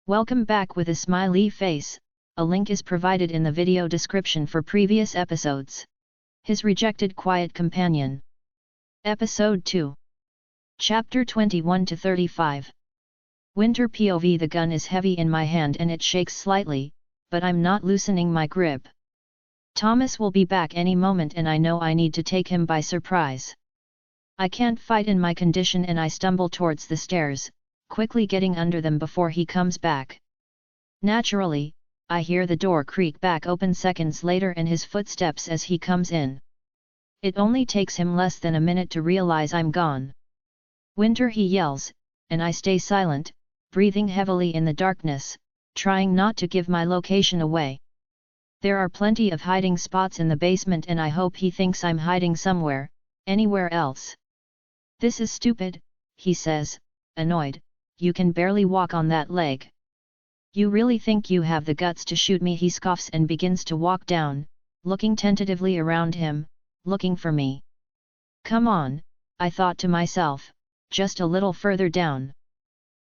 Welcome back with a smiley face. A link is provided in the video description for previous episodes. His Rejected Quiet Companion. Episode 2. Chapter 21-35. Winter POV. The gun is heavy in my hand and it shakes slightly, but I'm not loosening my grip. Thomas will be back any moment and I know I need to take him by surprise. I can't fight in my condition and I stumble towards the stairs, quickly getting under them before he comes back. Naturally, I hear the door creak back open seconds later and his footsteps as he comes in. It only takes him less than a minute to realize I'm gone. Winter, he yells, and I stay silent, breathing heavily in the darkness, trying not to give my location away. There are plenty of hiding spots in the basement and I hope he thinks I'm hiding somewhere, anywhere else. This is stupid, he says, annoyed. You can barely walk on that leg. You really think you have the guts to shoot me? He scoffs and begins to walk down, looking tentatively around him, looking for me. Come on, I thought to myself, just a little further down.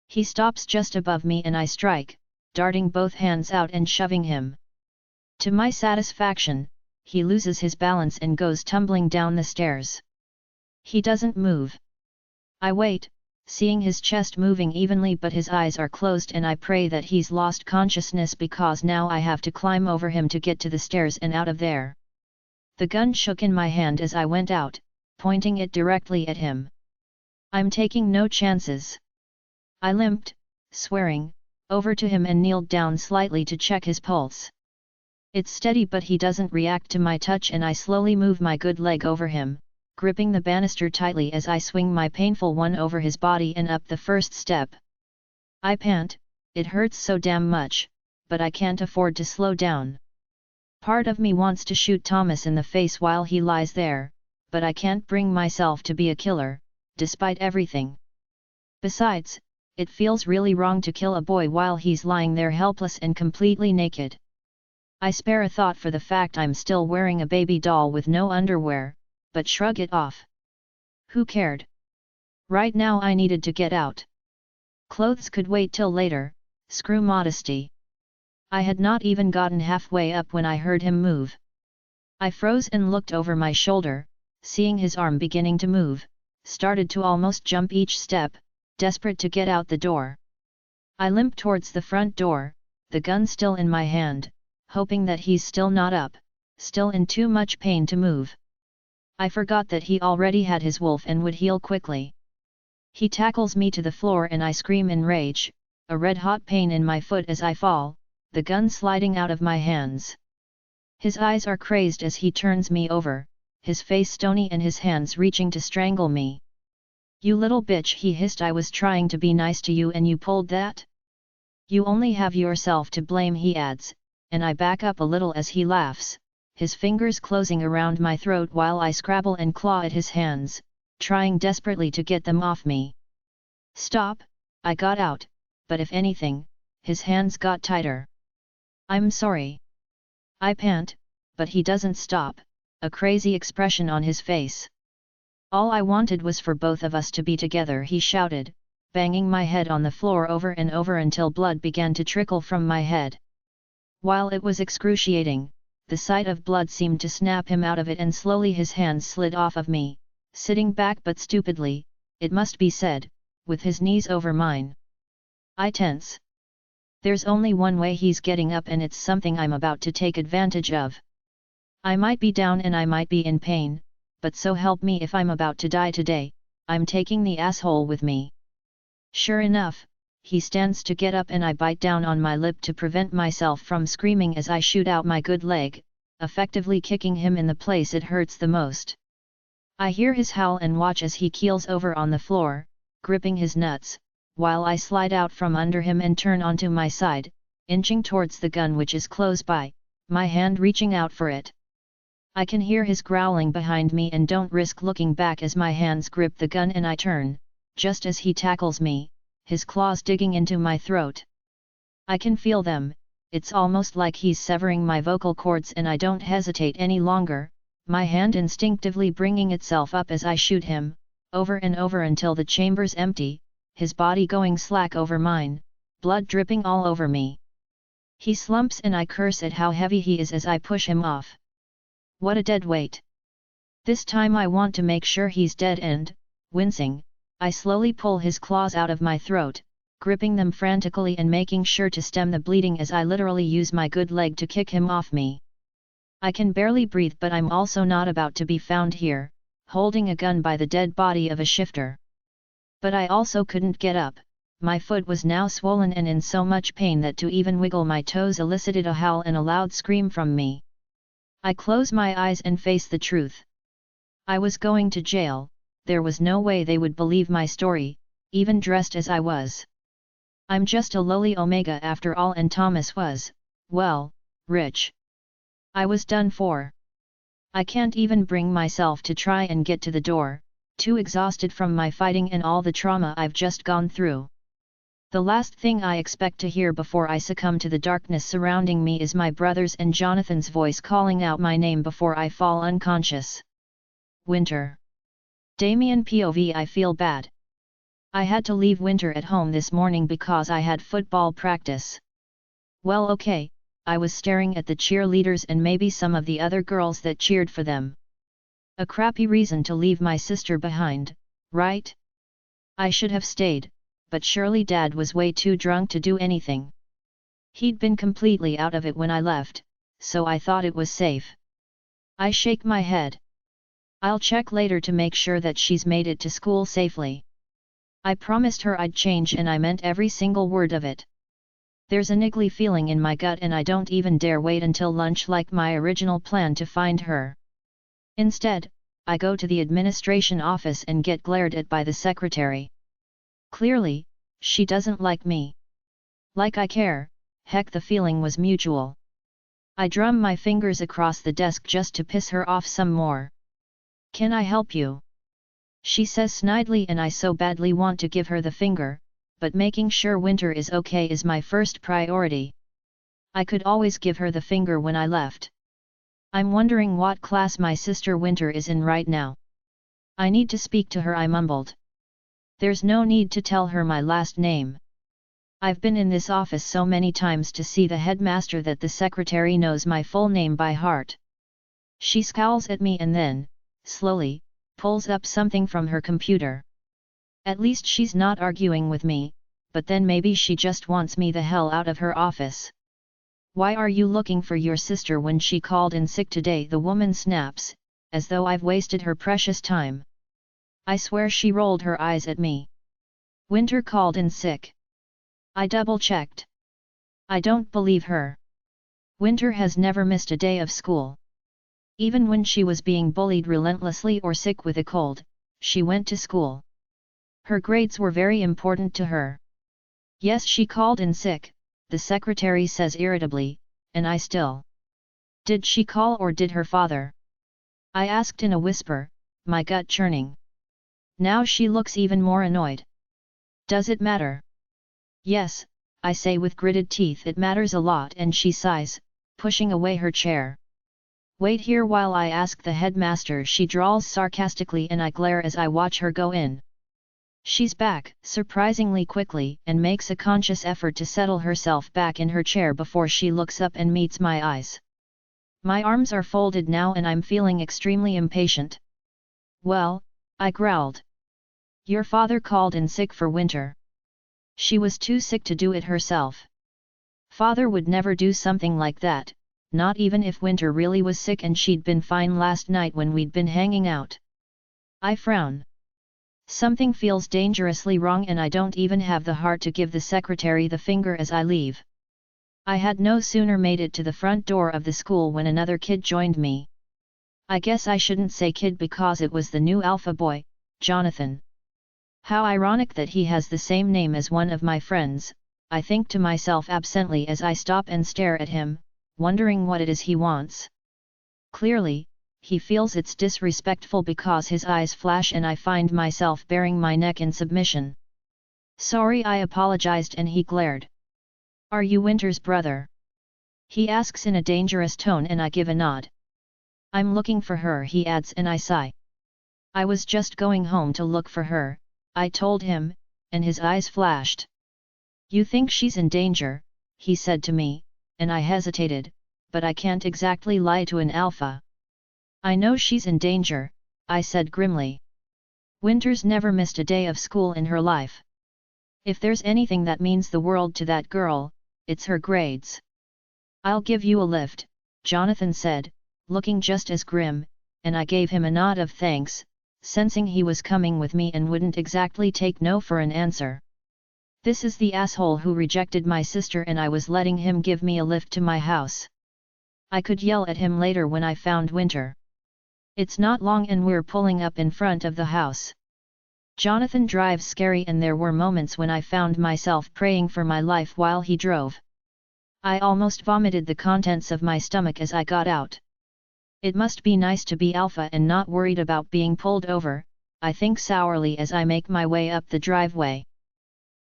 He stops just above me and I strike, darting both hands out and shoving him. To my satisfaction, he loses his balance and goes tumbling down the stairs. He doesn't move. I wait, seeing his chest moving evenly, but his eyes are closed and I pray that he's lost consciousness because now I have to climb over him to get to the stairs and out of there. The gun shook in my hand as I went out, pointing it directly at him. I'm taking no chances. I limped, swearing, over to him and kneeled down slightly to check his pulse. It's steady but he doesn't react to my touch and I slowly move my good leg over him, gripping the banister tightly as I swing my painful one over his body and up the first step. I pant, it hurts so damn much, but I can't afford to slow down. Part of me wants to shoot Thomas in the face while he lies there, but I can't bring myself to be a killer, despite everything. Besides, it feels really wrong to kill a boy while he's lying there helpless and completely naked. I spare a thought for the fact I'm still wearing a baby doll with no underwear, but shrug it off. Who cared? Right now I needed to get out. Clothes could wait till later, screw modesty. I had not even gotten halfway up when I heard him move. I froze and looked over my shoulder, seeing his arm beginning to move, started to almost jump each step, desperate to get out the door. I limp towards the front door, the gun still in my hand, hoping that he's still not up, still in too much pain to move. I forgot that he already had his wolf and would heal quickly. He tackles me to the floor and I scream in rage, a red-hot pain in my foot as I fall, the gun sliding out of my hands. His eyes are crazed as he turns me over, his face stony and his hands reaching to strangle me. You little bitch, he hissed. I was trying to be nice to you and you pulled that? You only have yourself to blame, he adds, and I back up a little as he laughs, his fingers closing around my throat while I scrabble and claw at his hands, trying desperately to get them off me. Stop, I got out, but if anything, his hands got tighter. I'm sorry. I pant, but he doesn't stop, a crazy expression on his face. All I wanted was for both of us to be together, he shouted, banging my head on the floor over and over until blood began to trickle from my head. While it was excruciating, the sight of blood seemed to snap him out of it and slowly his hands slid off of me, sitting back but stupidly, it must be said, with his knees over mine. I tense. There's only one way he's getting up and it's something I'm about to take advantage of. I might be down and I might be in pain, but so help me if I'm about to die today, I'm taking the asshole with me. Sure enough, he stands to get up and I bite down on my lip to prevent myself from screaming as I shoot out my good leg, effectively kicking him in the place it hurts the most. I hear his howl and watch as he keels over on the floor, gripping his nuts, while I slide out from under him and turn onto my side, inching towards the gun which is close by, my hand reaching out for it. I can hear his growling behind me and don't risk looking back as my hands grip the gun and I turn, just as he tackles me, his claws digging into my throat. I can feel them, it's almost like he's severing my vocal cords and I don't hesitate any longer, my hand instinctively bringing itself up as I shoot him, over and over until the chamber's empty, his body going slack over mine, blood dripping all over me. He slumps and I curse at how heavy he is as I push him off. What a dead weight. This time I want to make sure he's dead and, wincing, I slowly pull his claws out of my throat, gripping them frantically and making sure to stem the bleeding as I literally use my good leg to kick him off me. I can barely breathe, but I'm also not about to be found here, holding a gun by the dead body of a shifter. But I also couldn't get up. My foot was now swollen and in so much pain that to even wiggle my toes elicited a howl and a loud scream from me. I close my eyes and face the truth. I was going to jail. There was no way they would believe my story, even dressed as I was. I'm just a lowly Omega after all, and Thomas was, well, rich. I was done for. I can't even bring myself to try and get to the door, too exhausted from my fighting and all the trauma I've just gone through. The last thing I expect to hear before I succumb to the darkness surrounding me is my brother's and Jonathan's voice calling out my name before I fall unconscious. Winter. Damien POV. I feel bad. I had to leave Winter at home this morning because I had football practice. Well, okay, I was staring at the cheerleaders and maybe some of the other girls that cheered for them. A crappy reason to leave my sister behind, right? I should have stayed, but surely Dad was way too drunk to do anything. He'd been completely out of it when I left, so I thought it was safe. I shake my head. I'll check later to make sure that she's made it to school safely. I promised her I'd change and I meant every single word of it. There's a niggly feeling in my gut and I don't even dare wait until lunch like my original plan to find her. Instead, I go to the administration office and get glared at by the secretary. Clearly, she doesn't like me. Like I care, heck, the feeling was mutual. I drum my fingers across the desk just to piss her off some more. Can I help you? She says snidely, and I so badly want to give her the finger, but making sure Winter is okay is my first priority. I could always give her the finger when I left. I'm wondering what class my sister Winter is in right now. I need to speak to her, I mumbled. There's no need to tell her my last name. I've been in this office so many times to see the headmaster that the secretary knows my full name by heart. She scowls at me and then, slowly, pulls up something from her computer. At least she's not arguing with me, but then maybe she just wants me the hell out of her office. Why are you looking for your sister when she called in sick today? The woman snaps, as though I've wasted her precious time. I swear she rolled her eyes at me. Winter called in sick. I double-checked. I don't believe her. Winter has never missed a day of school. Even when she was being bullied relentlessly or sick with a cold, she went to school. Her grades were very important to her. Yes, she called in sick, the secretary says irritably, and I still. Did she call or did her father? I asked in a whisper, my gut churning. Now she looks even more annoyed. Does it matter? Yes, I say with gritted teeth, it matters a lot, and she sighs, pushing away her chair. Wait here while I ask the headmaster, she drawls sarcastically, and I glare as I watch her go in. She's back, surprisingly quickly, and makes a conscious effort to settle herself back in her chair before she looks up and meets my eyes. My arms are folded now and I'm feeling extremely impatient. Well, I growled. Your father called in sick for Winter. She was too sick to do it herself. Father would never do something like that, not even if Winter really was sick and she'd been fine last night when we'd been hanging out. I frown. Something feels dangerously wrong and I don't even have the heart to give the secretary the finger as I leave. I had no sooner made it to the front door of the school when another kid joined me. I guess I shouldn't say kid because it was the new alpha boy, Jonathan. How ironic that he has the same name as one of my friends, I think to myself absently as I stop and stare at him, wondering what it is he wants. Clearly, he feels it's disrespectful because his eyes flash and I find myself baring my neck in submission. Sorry, I apologized, and he glared. Are you Winter's brother? He asks in a dangerous tone and I give a nod. I'm looking for her, he adds, and I sigh. I was just going home to look for her, I told him, and his eyes flashed. You think she's in danger, he said to me, and I hesitated, but I can't exactly lie to an alpha. I know she's in danger, I said grimly. Winter's never missed a day of school in her life. If there's anything that means the world to that girl, it's her grades. I'll give you a lift, Jonathan said, looking just as grim, and I gave him a nod of thanks, sensing he was coming with me and wouldn't exactly take no for an answer. This is the asshole who rejected my sister and I was letting him give me a lift to my house. I could yell at him later when I found Winter. It's not long and we're pulling up in front of the house. Jonathan drives scary and there were moments when I found myself praying for my life while he drove. I almost vomited the contents of my stomach as I got out. It must be nice to be alpha and not worried about being pulled over, I think sourly as I make my way up the driveway.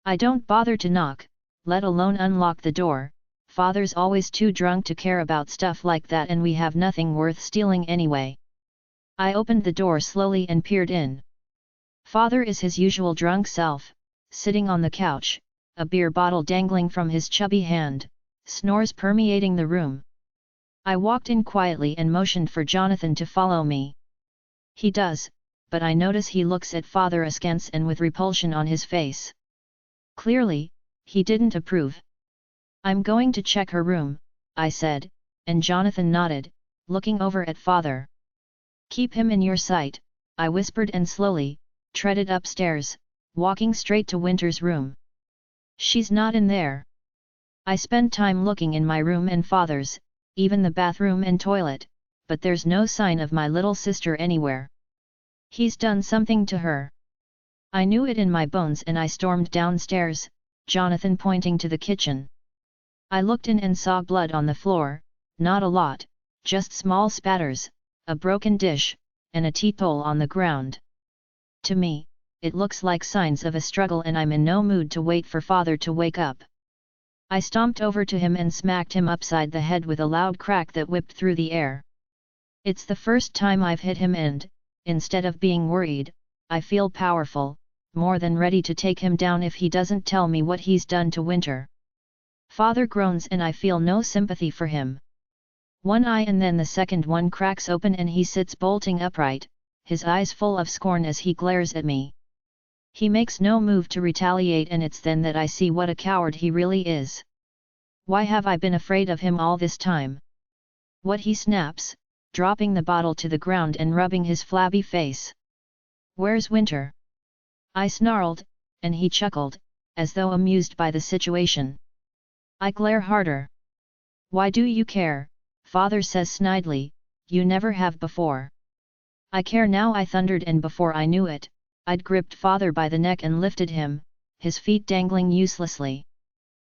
I don't bother to knock, let alone unlock the door. Father's always too drunk to care about stuff like that and we have nothing worth stealing anyway. I opened the door slowly and peered in. Father is his usual drunk self, sitting on the couch, a beer bottle dangling from his chubby hand, snores permeating the room. I walked in quietly and motioned for Jonathan to follow me. He does, but I notice he looks at Father askance and with repulsion on his face. Clearly, he didn't approve. I'm going to check her room, I said, and Jonathan nodded, looking over at Father. Keep him in your sight, I whispered and slowly, treaded upstairs, walking straight to Winter's room. She's not in there. I spent time looking in my room and Father's, even the bathroom and toilet, but there's no sign of my little sister anywhere. He's done something to her. I knew it in my bones and I stormed downstairs, Jonathan pointing to the kitchen. I looked in and saw blood on the floor, not a lot, just small spatters, a broken dish, and a tea-towel on the ground. To me, it looks like signs of a struggle and I'm in no mood to wait for Father to wake up. I stomped over to him and smacked him upside the head with a loud crack that whipped through the air. It's the first time I've hit him and, instead of being worried, I feel powerful, more than ready to take him down if he doesn't tell me what he's done to Winter. Father groans and I feel no sympathy for him. One eye and then the second one cracks open and he sits bolting upright, his eyes full of scorn as he glares at me. He makes no move to retaliate and it's then that I see what a coward he really is. Why have I been afraid of him all this time? What, he snaps, dropping the bottle to the ground and rubbing his flabby face. Where's Winter? I snarled, and he chuckled, as though amused by the situation. I glare harder. Why do you care? Father says snidely, you never have before. I care now, I thundered, and before I knew it, I'd gripped Father by the neck and lifted him, his feet dangling uselessly.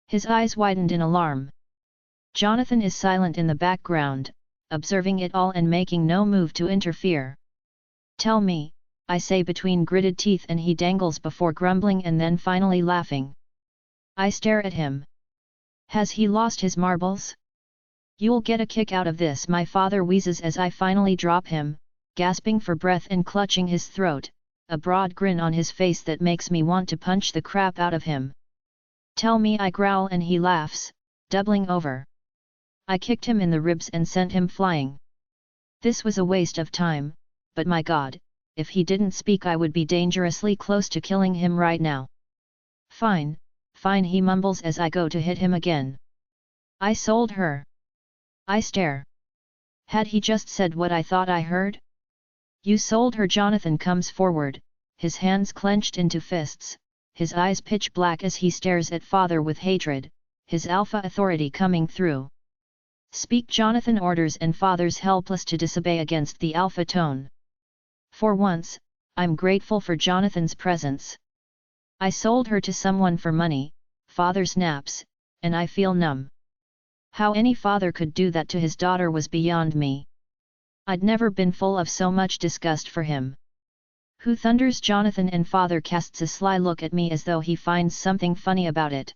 His eyes widened in alarm. Jonathan is silent in the background, observing it all and making no move to interfere. Tell me, I say between gritted teeth, and he dangles before grumbling and then finally laughing. I stare at him. Has he lost his marbles? You'll get a kick out of this, my father wheezes as I finally drop him, gasping for breath and clutching his throat, a broad grin on his face that makes me want to punch the crap out of him. Tell me, I growl, and he laughs, doubling over. I kicked him in the ribs and sent him flying. This was a waste of time, but my God, if he didn't speak I would be dangerously close to killing him right now. Fine, fine, he mumbles as I go to hit him again. I sold her. I stare. Had he just said what I thought I heard? You sold her. Jonathan comes forward, his hands clenched into fists, his eyes pitch black as he stares at Father with hatred, his alpha authority coming through. Speak, Jonathan orders, and Father's helpless to disobey against the alpha tone. For once, I'm grateful for Jonathan's presence. I sold her to someone for money, Father snaps, and I feel numb. How any father could do that to his daughter was beyond me. I'd never been full of so much disgust for him. Who, thunders Jonathan, and Father casts a sly look at me as though he finds something funny about it.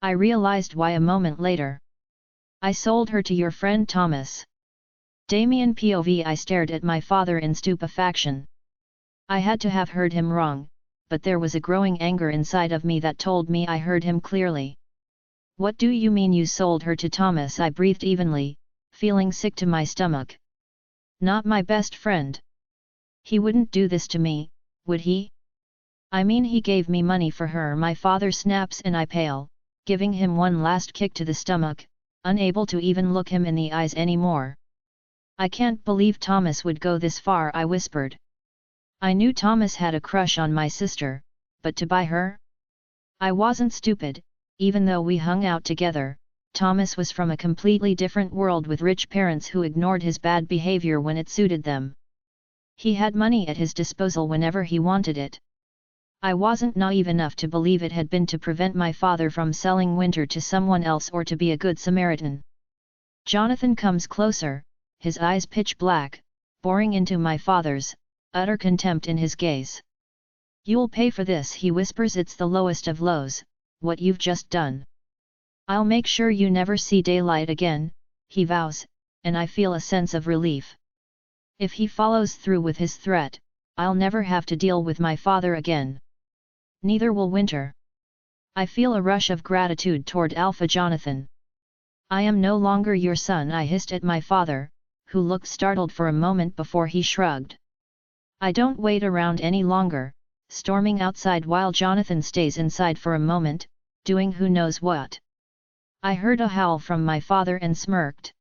I realized why a moment later. I sold her to your friend Thomas. Damien POV. I stared at my father in stupefaction. I had to have heard him wrong, but there was a growing anger inside of me that told me I heard him clearly. "What do you mean you sold her to Thomas?" I breathed evenly, feeling sick to my stomach. "Not my best friend. He wouldn't do this to me, would he? I mean, he gave me money for her." My father snaps and I pale, giving him one last kick to the stomach, unable to even look him in the eyes anymore. "I can't believe Thomas would go this far," I whispered. I knew Thomas had a crush on my sister, but to buy her? I wasn't stupid. Even though we hung out together, Thomas was from a completely different world with rich parents who ignored his bad behavior when it suited them. He had money at his disposal whenever he wanted it. I wasn't naive enough to believe it had been to prevent my father from selling Winter to someone else or to be a good Samaritan. Jonathan comes closer, his eyes pitch black, boring into my father's, utter contempt in his gaze. "You'll pay for this," he whispers. "It's the lowest of lows, what you've just done. I'll make sure you never see daylight again," he vows, and I feel a sense of relief. If he follows through with his threat, I'll never have to deal with my father again. Neither will Winter. I feel a rush of gratitude toward Alpha Jonathan. "I am no longer your son," I hissed at my father, who looked startled for a moment before he shrugged. I don't wait around any longer, storming outside while Jonathan stays inside for a moment, doing who knows what. I heard a howl from my father and smirked.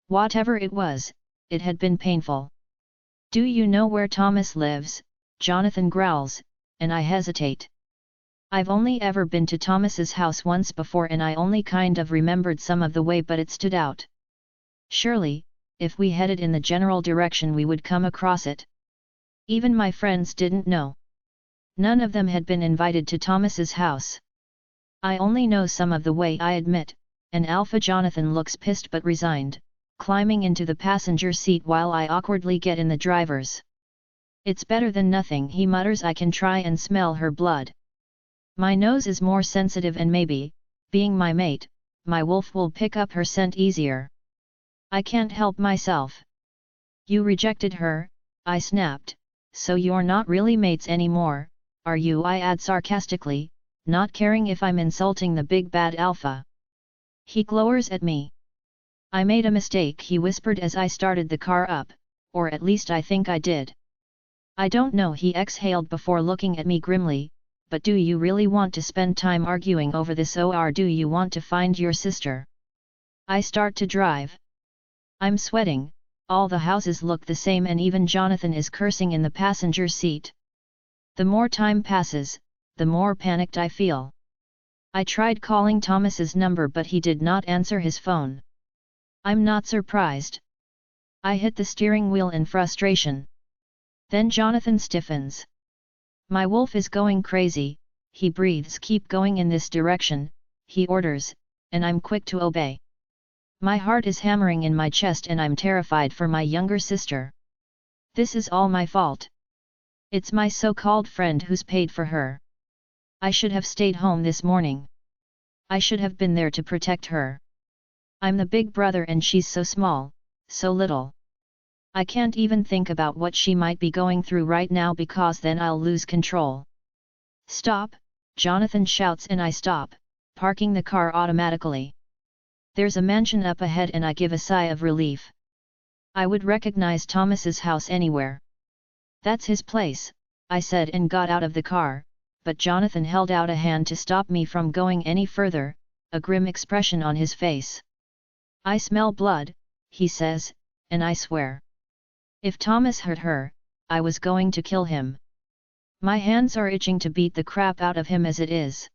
Whatever it was, it had been painful. "Do you know where Thomas lives?" Jonathan growls, and I hesitate. I've only ever been to Thomas's house once before and I only kind of remembered some of the way, but it stood out. Surely, if we headed in the general direction we would come across it. Even my friends didn't know. None of them had been invited to Thomas's house. "I only know some of the way," I admit, and Alpha Jonathan looks pissed but resigned, climbing into the passenger seat while I awkwardly get in the driver's. "It's better than nothing," he mutters. "I can try and smell her blood. My nose is more sensitive and maybe, being my mate, my wolf will pick up her scent easier. I can't help myself." "You rejected her," I snapped, "so you're not really mates anymore, are you?" I add sarcastically, not caring if I'm insulting the big bad Alpha. He glowers at me. "I made a mistake," he whispered as I started the car up, "or at least I think I did." "I don't know," he exhaled before looking at me grimly, "but do you really want to spend time arguing over this, or do you want to find your sister?" I start to drive. I'm sweating, all the houses look the same and even Jonathan is cursing in the passenger seat. The more time passes, the more panicked I feel. I tried calling Thomas's number but he did not answer his phone. I'm not surprised. I hit the steering wheel in frustration. Then Jonathan stiffens. "My wolf is going crazy," he breathes. "Keep going in this direction," he orders, and I'm quick to obey. My heart is hammering in my chest and I'm terrified for my younger sister. This is all my fault. It's my so-called friend who's paid for her. I should have stayed home this morning. I should have been there to protect her. I'm the big brother and she's so small, so little. I can't even think about what she might be going through right now because then I'll lose control. "Stop!" Jonathan shouts and I stop, parking the car automatically. There's a mansion up ahead and I give a sigh of relief. I would recognize Thomas's house anywhere. "That's his place," I said and got out of the car, but Jonathan held out a hand to stop me from going any further, a grim expression on his face. "I smell blood," he says, and I swear. If Thomas hurt her, I was going to kill him. My hands are itching to beat the crap out of him as it is.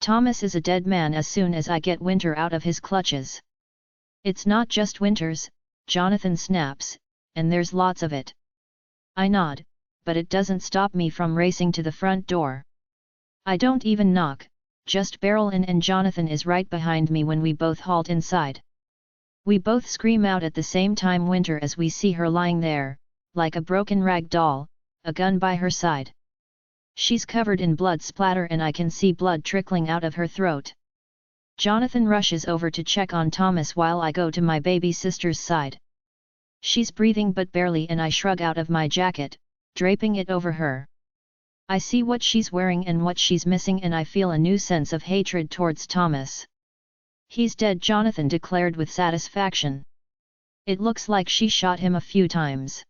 Thomas is a dead man as soon as I get Winter out of his clutches. "It's not just Winter's," Jonathan snaps, "and there's lots of it." I nod, but it doesn't stop me from racing to the front door. I don't even knock, just barrel in and Jonathan is right behind me when we both halt inside. We both scream out at the same time, Winter, as we see her lying there, like a broken rag doll, a gun by her side. She's covered in blood splatter and I can see blood trickling out of her throat. Jonathan rushes over to check on Thomas while I go to my baby sister's side. She's breathing but barely and I shrug out of my jacket, draping it over her. I see what she's wearing and what she's missing, and I feel a new sense of hatred towards Thomas. He's dead, Jonathan declared with satisfaction. It looks like she shot him a few times.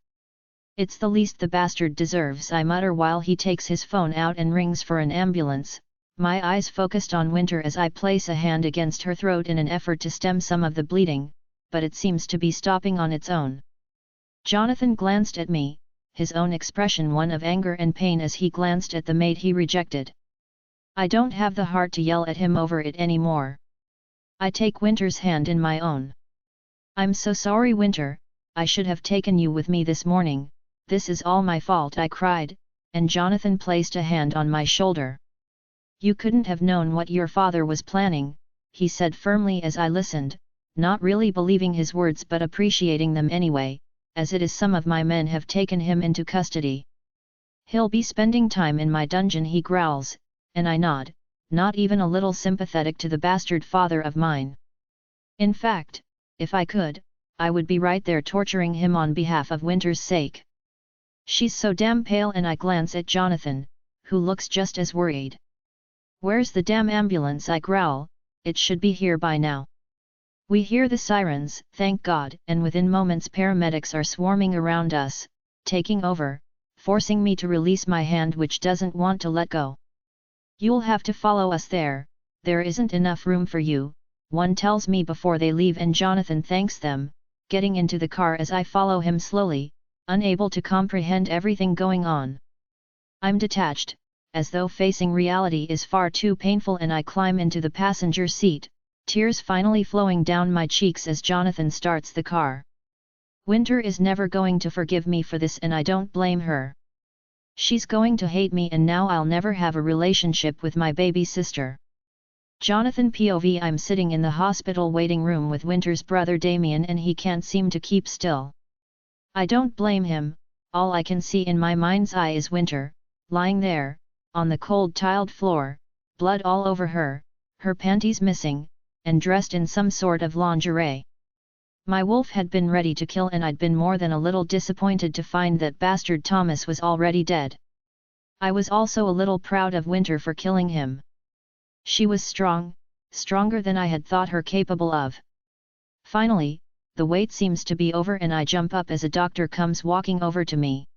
It's the least the bastard deserves, I mutter while he takes his phone out and rings for an ambulance, my eyes focused on Winter as I place a hand against her throat in an effort to stem some of the bleeding, but it seems to be stopping on its own. Jonathan glanced at me, his own expression one of anger and pain as he glanced at the mate he rejected. I don't have the heart to yell at him over it anymore. I take Winter's hand in my own. I'm so sorry, Winter, I should have taken you with me this morning, this is all my fault, I cried, and Jonathan placed a hand on my shoulder. You couldn't have known what your father was planning, he said firmly as I listened, not really believing his words but appreciating them anyway, as it is some of my men have taken him into custody. He'll be spending time in my dungeon, he growls, and I nod, not even a little sympathetic to the bastard father of mine. In fact, if I could, I would be right there torturing him on behalf of Winter's sake. She's so damn pale, and I glance at Jonathan, who looks just as worried. Where's the damn ambulance, I growl, it should be here by now. We hear the sirens, thank God, and within moments paramedics are swarming around us, taking over, forcing me to release my hand which doesn't want to let go. You'll have to follow us there isn't enough room for you, one tells me before they leave, and Jonathan thanks them, getting into the car as I follow him slowly, unable to comprehend everything going on. I'm detached, as though facing reality is far too painful, and I climb into the passenger seat, tears finally flowing down my cheeks as Jonathan starts the car. Winter is never going to forgive me for this, and I don't blame her. She's going to hate me, and now I'll never have a relationship with my baby sister. Jonathan POV. I'm sitting in the hospital waiting room with Winter's brother Damien, and he can't seem to keep still. I don't blame him, all I can see in my mind's eye is Winter, lying there, on the cold tiled floor, blood all over her, her panties missing, and dressed in some sort of lingerie. My wolf had been ready to kill, and I'd been more than a little disappointed to find that bastard Thomas was already dead. I was also a little proud of Winter for killing him. She was strong, stronger than I had thought her capable of. Finally, the wait seems to be over, and I jump up as a doctor comes walking over to me.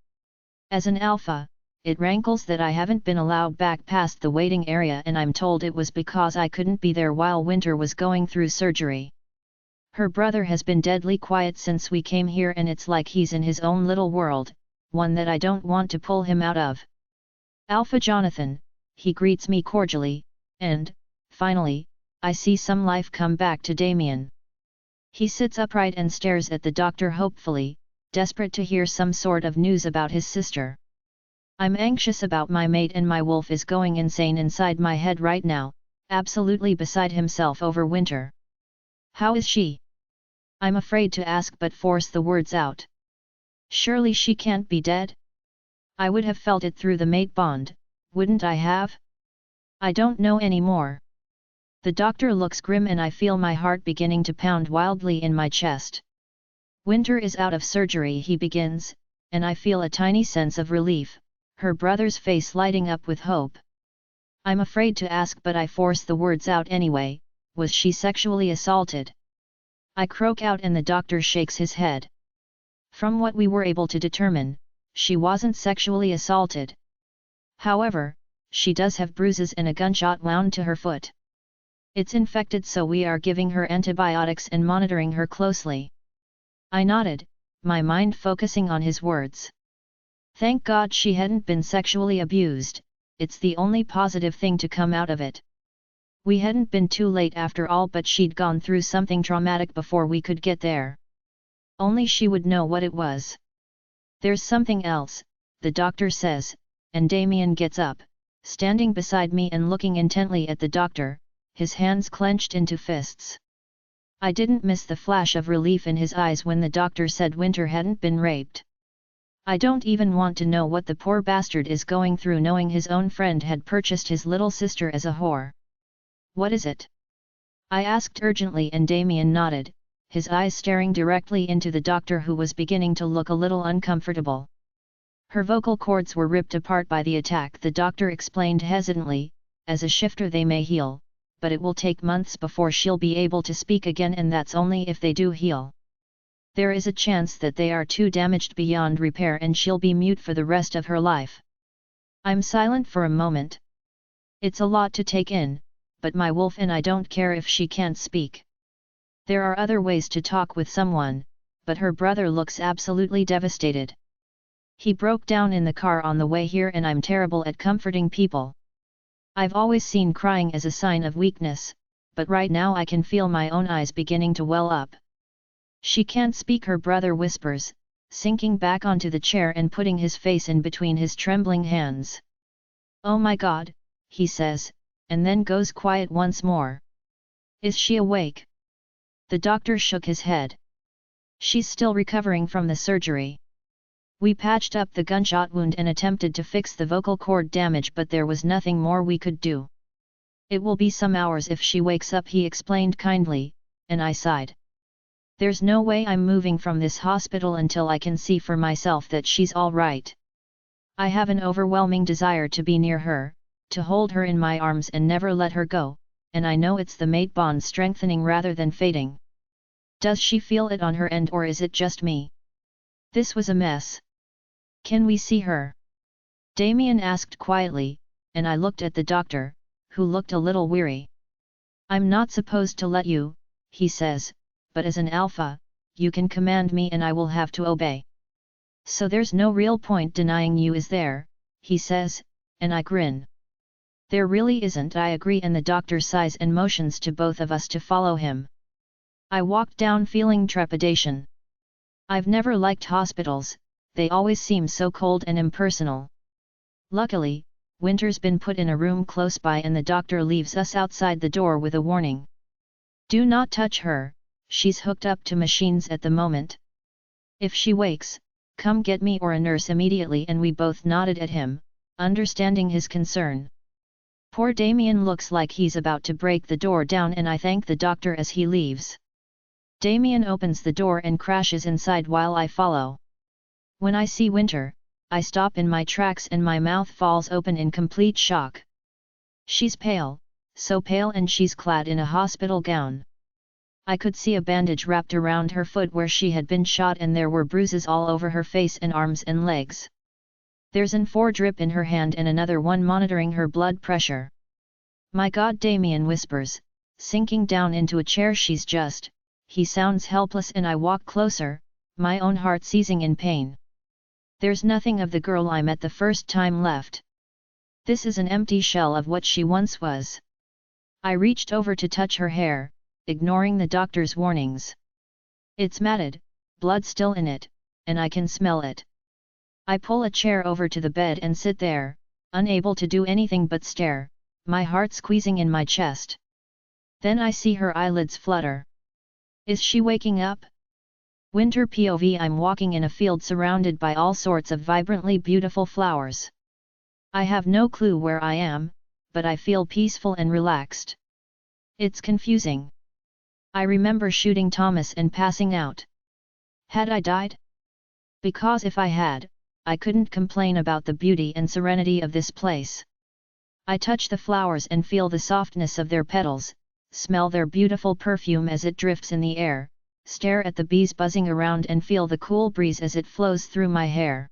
As an alpha, it rankles that I haven't been allowed back past the waiting area, and I'm told it was because I couldn't be there while Winter was going through surgery. Her brother has been deadly quiet since we came here, and it's like he's in his own little world, one that I don't want to pull him out of. Alpha Jonathan, he greets me cordially, and, finally, I see some life come back to Damien. He sits upright and stares at the doctor hopefully, desperate to hear some sort of news about his sister. I'm anxious about my mate, and my wolf is going insane inside my head right now, absolutely beside himself over Winter. How is she? I'm afraid to ask but force the words out. Surely she can't be dead? I would have felt it through the mate bond, wouldn't I have? I don't know anymore. The doctor looks grim, and I feel my heart beginning to pound wildly in my chest. Winter is out of surgery, he begins, and I feel a tiny sense of relief, her brother's face lighting up with hope. I'm afraid to ask but I force the words out anyway, was she sexually assaulted? I croak out, and the doctor shakes his head. From what we were able to determine, she wasn't sexually assaulted. However, she does have bruises and a gunshot wound to her foot. It's infected, so we are giving her antibiotics and monitoring her closely. I nodded, my mind focusing on his words. Thank God she hadn't been sexually abused, it's the only positive thing to come out of it. We hadn't been too late after all, but she'd gone through something traumatic before we could get there. Only she would know what it was. There's something else, the doctor says, and Damien gets up, standing beside me and looking intently at the doctor, his hands clenched into fists. I didn't miss the flash of relief in his eyes when the doctor said Winter hadn't been raped. I don't even want to know what the poor bastard is going through, knowing his own friend had purchased his little sister as a whore. What is it? I asked urgently, and Damien nodded, his eyes staring directly into the doctor, who was beginning to look a little uncomfortable. Her vocal cords were ripped apart by the attack, the doctor explained hesitantly. As a shifter they may heal, but it will take months before she'll be able to speak again, and that's only if they do heal. There is a chance that they are too damaged beyond repair and she'll be mute for the rest of her life. I'm silent for a moment. It's a lot to take in, but my wolf and I don't care if she can't speak. There are other ways to talk with someone, but her brother looks absolutely devastated. He broke down in the car on the way here and I'm terrible at comforting people. I've always seen crying as a sign of weakness, but right now I can feel my own eyes beginning to well up. She can't speak, her brother whispers, sinking back onto the chair and putting his face in between his trembling hands. Oh my God, he says, and then goes quiet once more. Is she awake? The doctor shook his head. She's still recovering from the surgery. We patched up the gunshot wound and attempted to fix the vocal cord damage, but there was nothing more we could do. It will be some hours if she wakes up, he explained kindly, and I sighed. There's no way I'm moving from this hospital until I can see for myself that she's all right. I have an overwhelming desire to be near her, to hold her in my arms and never let her go, and I know it's the mate bond strengthening rather than fading. Does she feel it on her end, or is it just me? This was a mess. Can we see her? Damien asked quietly, and I looked at the doctor, who looked a little weary. I'm not supposed to let you, he says, but as an alpha, you can command me and I will have to obey. So there's no real point denying you, is there, he says, and I grin. There really isn't, I agree, and the doctor sighs and motions to both of us to follow him. I walked down feeling trepidation. I've never liked hospitals, they always seem so cold and impersonal. Luckily, Winter's been put in a room close by and the doctor leaves us outside the door with a warning. Do not touch her, she's hooked up to machines at the moment. If she wakes, come get me or a nurse immediately, and we both nodded at him, understanding his concern. Poor Damien looks like he's about to break the door down, and I thank the doctor as he leaves. Damien opens the door and crashes inside while I follow. When I see Winter, I stop in my tracks and my mouth falls open in complete shock. She's pale, so pale, and she's clad in a hospital gown. I could see a bandage wrapped around her foot where she had been shot, and there were bruises all over her face and arms and legs. There's an IV drip in her hand and another one monitoring her blood pressure. My God, Damien whispers, sinking down into a chair. She's just... He sounds helpless and I walk closer, my own heart seizing in pain. There's nothing of the girl I met the first time left. This is an empty shell of what she once was. I reached over to touch her hair, ignoring the doctor's warnings. It's matted, blood still in it, and I can smell it. I pull a chair over to the bed and sit there, unable to do anything but stare, my heart squeezing in my chest. Then I see her eyelids flutter. Is she waking up? Winter POV. I'm walking in a field surrounded by all sorts of vibrantly beautiful flowers. I have no clue where I am, but I feel peaceful and relaxed. It's confusing. I remember shooting Thomas and passing out. Had I died? Because if I had, I couldn't complain about the beauty and serenity of this place. I touch the flowers and feel the softness of their petals, smell their beautiful perfume as it drifts in the air, stare at the bees buzzing around and feel the cool breeze as it flows through my hair.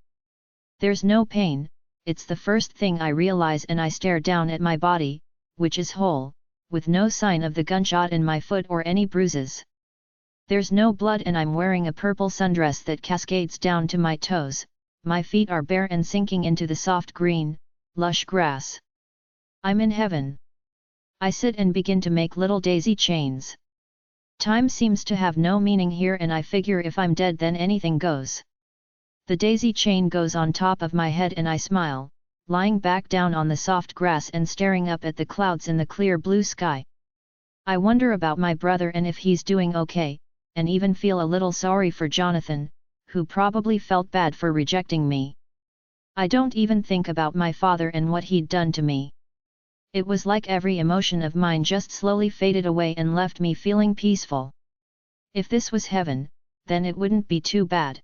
There's no pain, it's the first thing I realize, and I stare down at my body, which is whole, with no sign of the gunshot in my foot or any bruises. There's no blood, and I'm wearing a purple sundress that cascades down to my toes. My feet are bare and sinking into the soft green, lush grass. I'm in heaven. I sit and begin to make little daisy chains. Time seems to have no meaning here, and I figure if I'm dead then anything goes. The daisy chain goes on top of my head and I smile, lying back down on the soft grass and staring up at the clouds in the clear blue sky. I wonder about my brother and if he's doing okay, and even feel a little sorry for Jonathan, who probably felt bad for rejecting me. I don't even think about my father and what he'd done to me. It was like every emotion of mine just slowly faded away and left me feeling peaceful. If this was heaven, then it wouldn't be too bad.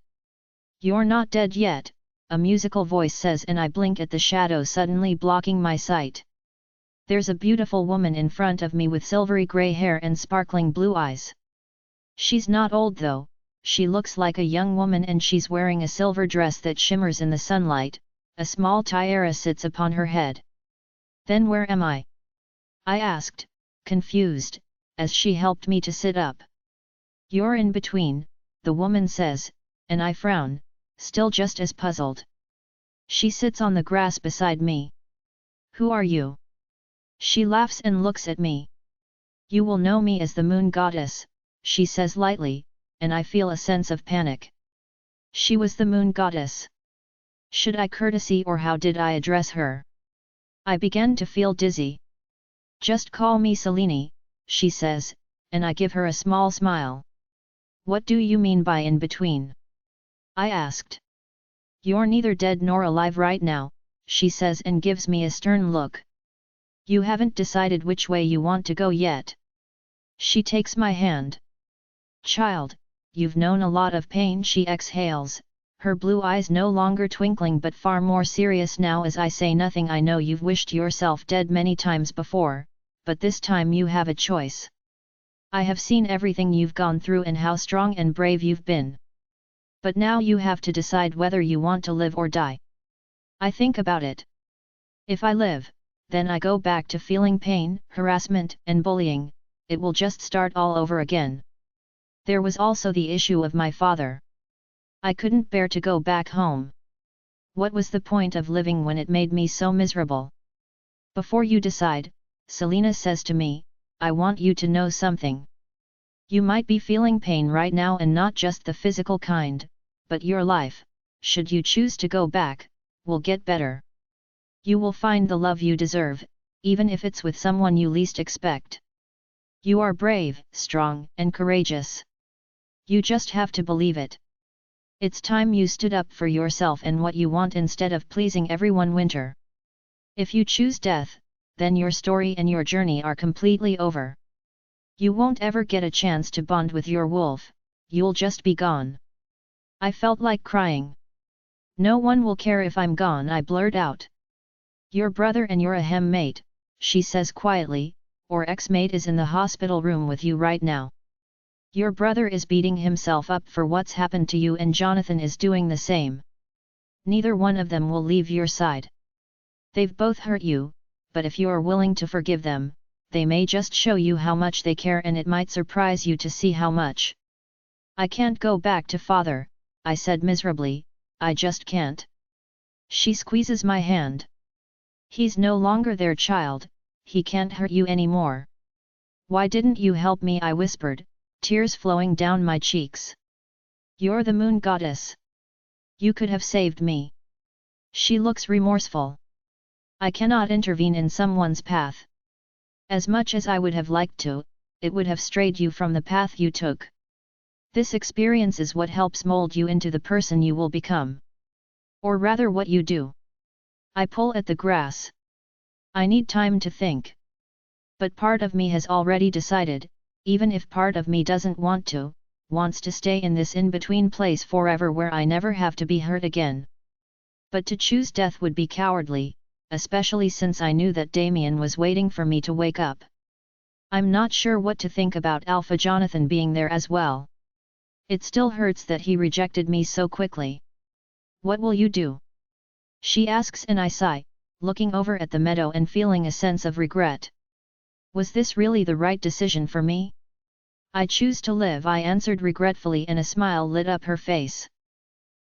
You're not dead yet, a musical voice says, and I blink at the shadow suddenly blocking my sight. There's a beautiful woman in front of me with silvery grey hair and sparkling blue eyes. She's not old though, she looks like a young woman and she's wearing a silver dress that shimmers in the sunlight, a small tiara sits upon her head. Then where am I? I asked, confused, as she helped me to sit up. You're in between, the woman says, and I frown, still just as puzzled. She sits on the grass beside me. Who are you? She laughs and looks at me. You will know me as the moon goddess, she says lightly, and I feel a sense of panic. She was the moon goddess. Should I courtesy or how did I address her? I began to feel dizzy. Just call me Selene, she says, and I give her a small smile. What do you mean by in between? I asked. You're neither dead nor alive right now, she says and gives me a stern look. You haven't decided which way you want to go yet. She takes my hand. Child, you've known a lot of pain, she exhales, her blue eyes no longer twinkling but far more serious now as I say nothing. I know you've wished yourself dead many times before, but this time you have a choice. I have seen everything you've gone through and how strong and brave you've been. But now you have to decide whether you want to live or die. I think about it. If I live, then I go back to feeling pain, harassment, and bullying. It will just start all over again. There was also the issue of my father. I couldn't bear to go back home. What was the point of living when it made me so miserable? Before you decide, Selena says to me, I want you to know something. You might be feeling pain right now and not just the physical kind, but your life, should you choose to go back, will get better. You will find the love you deserve, even if it's with someone you least expect. You are brave, strong, and courageous. You just have to believe it. It's time you stood up for yourself and what you want instead of pleasing everyone. Winter. If you choose death, then your story and your journey are completely over. You won't ever get a chance to bond with your wolf, you'll just be gone. I felt like crying. No one will care if I'm gone, I blurt out. Your brother and your ahem mate, she says quietly, or ex-mate is in the hospital room with you right now. Your brother is beating himself up for what's happened to you and Jonathan is doing the same. Neither one of them will leave your side. They've both hurt you, but if you're willing to forgive them, they may just show you how much they care and it might surprise you to see how much. I can't go back to father, I said miserably, I just can't. She squeezes my hand. He's no longer their child, he can't hurt you anymore. Why didn't you help me? I whispered, tears flowing down my cheeks. You're the moon goddess. You could have saved me. She looks remorseful. I cannot intervene in someone's path. As much as I would have liked to, it would have strayed you from the path you took. This experience is what helps mold you into the person you will become. Or rather what you do. I pull at the grass. I need time to think. But part of me has already decided, even if part of me doesn't want to, wants to stay in this in-between place forever where I never have to be hurt again. But to choose death would be cowardly, especially since I knew that Damien was waiting for me to wake up. I'm not sure what to think about Alpha Jonathan being there as well. It still hurts that he rejected me so quickly. What will you do? She asks and I sigh, looking over at the meadow and feeling a sense of regret. Was this really the right decision for me? I choose to live, I answered regretfully and a smile lit up her face.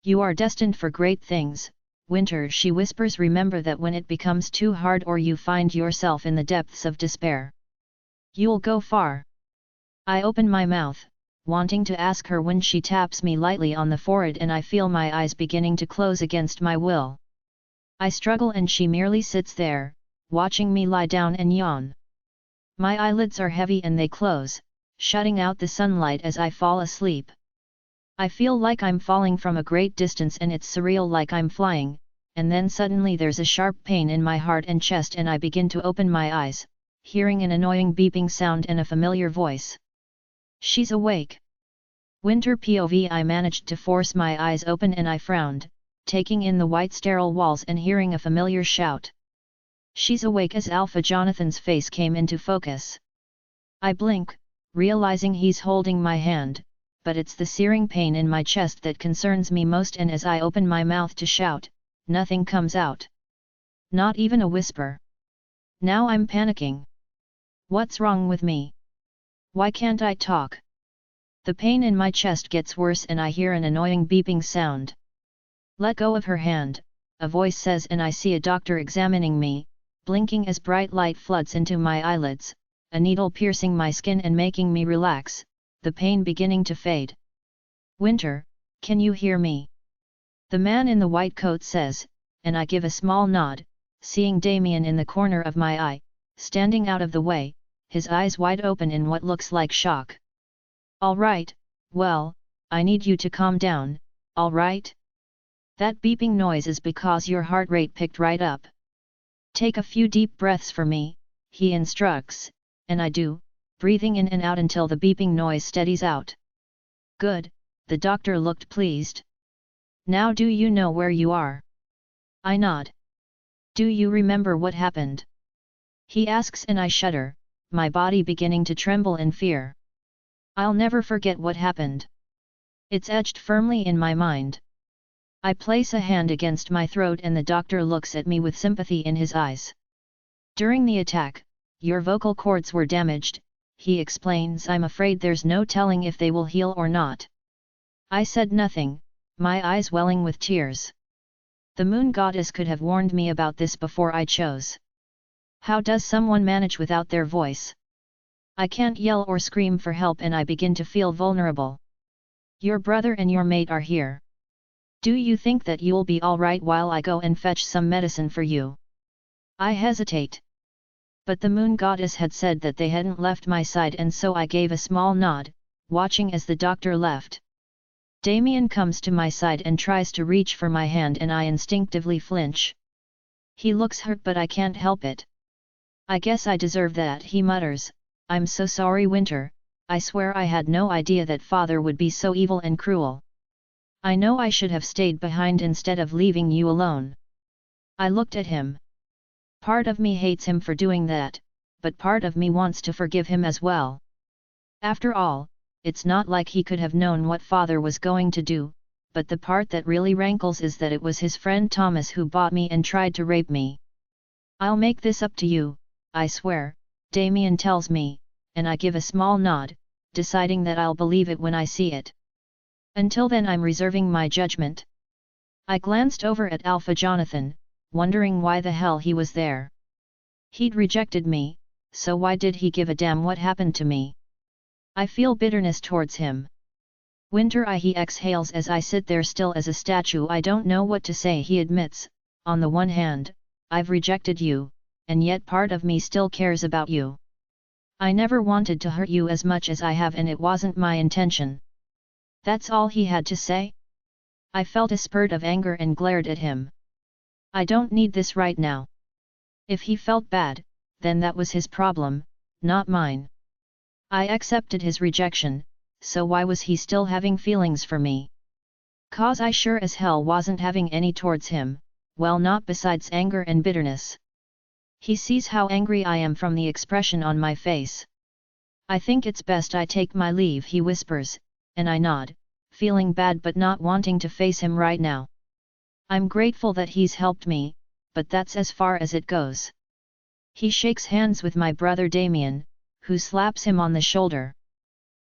You are destined for great things, Winter, she whispers. Remember that when it becomes too hard or you find yourself in the depths of despair, you'll go far. I open my mouth, wanting to ask her when she taps me lightly on the forehead and I feel my eyes beginning to close against my will. I struggle and she merely sits there, watching me lie down and yawn. My eyelids are heavy and they close, shutting out the sunlight as I fall asleep. I feel like I'm falling from a great distance and it's surreal, like I'm flying, and then suddenly there's a sharp pain in my heart and chest and I begin to open my eyes, hearing an annoying beeping sound and a familiar voice. She's awake. Winter POV. I managed to force my eyes open and I frowned, taking in the white sterile walls and hearing a familiar shout. She's awake as Alpha Jonathan's face came into focus. I blink, realizing he's holding my hand, but it's the searing pain in my chest that concerns me most, and as I open my mouth to shout, nothing comes out. Not even a whisper. Now I'm panicking. What's wrong with me? Why can't I talk? The pain in my chest gets worse and I hear an annoying beeping sound. Let go of her hand, a voice says, and I see a doctor examining me, blinking as bright light floods into my eyelids, a needle piercing my skin and making me relax, the pain beginning to fade. Winter, can you hear me? The man in the white coat says, and I give a small nod, seeing Damien in the corner of my eye, standing out of the way, his eyes wide open in what looks like shock. All right, well, I need you to calm down, all right? That beeping noise is because your heart rate picked right up. Take a few deep breaths for me, he instructs, and I do, breathing in and out until the beeping noise steadies out. Good, the doctor looked pleased. Now do you know where you are? I nod. Do you remember what happened? He asks and I shudder, my body beginning to tremble in fear. I'll never forget what happened. It's etched firmly in my mind. I place a hand against my throat and the doctor looks at me with sympathy in his eyes. During the attack, your vocal cords were damaged, he explains. I'm afraid there's no telling if they will heal or not. I said nothing, my eyes welling with tears. The moon goddess could have warned me about this before I chose. How does someone manage without their voice? I can't yell or scream for help and I begin to feel vulnerable. Your brother and your mate are here. Do you think that you'll be all right while I go and fetch some medicine for you? I hesitate. But the moon goddess had said that they hadn't left my side, and so I gave a small nod, watching as the doctor left. Damien comes to my side and tries to reach for my hand and I instinctively flinch. He looks hurt but I can't help it. I guess I deserve that, he mutters. I'm so sorry, Winter, I swear I had no idea that father would be so evil and cruel. I know I should have stayed behind instead of leaving you alone. I looked at him. Part of me hates him for doing that, but part of me wants to forgive him as well. After all, it's not like he could have known what father was going to do, but the part that really rankles is that it was his friend Thomas who bought me and tried to rape me. I'll make this up to you, I swear, Damien tells me, and I give a small nod, deciding that I'll believe it when I see it. Until then I'm reserving my judgment. I glanced over at Alpha Jonathan, wondering why the hell he was there. He'd rejected me, so why did he give a damn what happened to me? I feel bitterness towards him. Winter, he exhales as I sit there still as a statue. I don't know what to say, he admits. On the one hand, I've rejected you, and yet part of me still cares about you. I never wanted to hurt you as much as I have, and it wasn't my intention. That's all he had to say? I felt a spurt of anger and glared at him. I don't need this right now. If he felt bad, then that was his problem, not mine. I accepted his rejection, so why was he still having feelings for me? 'Cause I sure as hell wasn't having any towards him, well, not besides anger and bitterness. He sees how angry I am from the expression on my face. I think it's best I take my leave, he whispers, and I nod, feeling bad but not wanting to face him right now. I'm grateful that he's helped me, but that's as far as it goes. He shakes hands with my brother Damien, who slaps him on the shoulder.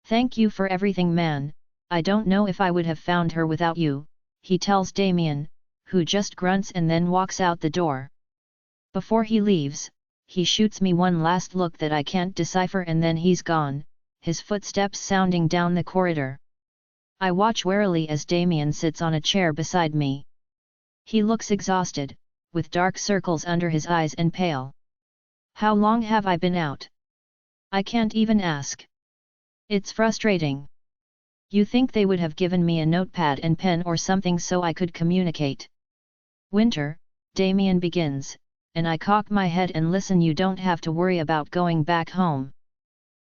Thank you for everything, man. I don't know if I would have found her without you, he tells Damien, who just grunts and then walks out the door. Before he leaves, he shoots me one last look that I can't decipher and then he's gone, his footsteps sounding down the corridor. I watch warily as Damien sits on a chair beside me. He looks exhausted, with dark circles under his eyes and pale. How long have I been out? I can't even ask. It's frustrating. You think they would have given me a notepad and pen or something so I could communicate? Winter, Damien begins, and I cock my head and listen. You don't have to worry about going back home.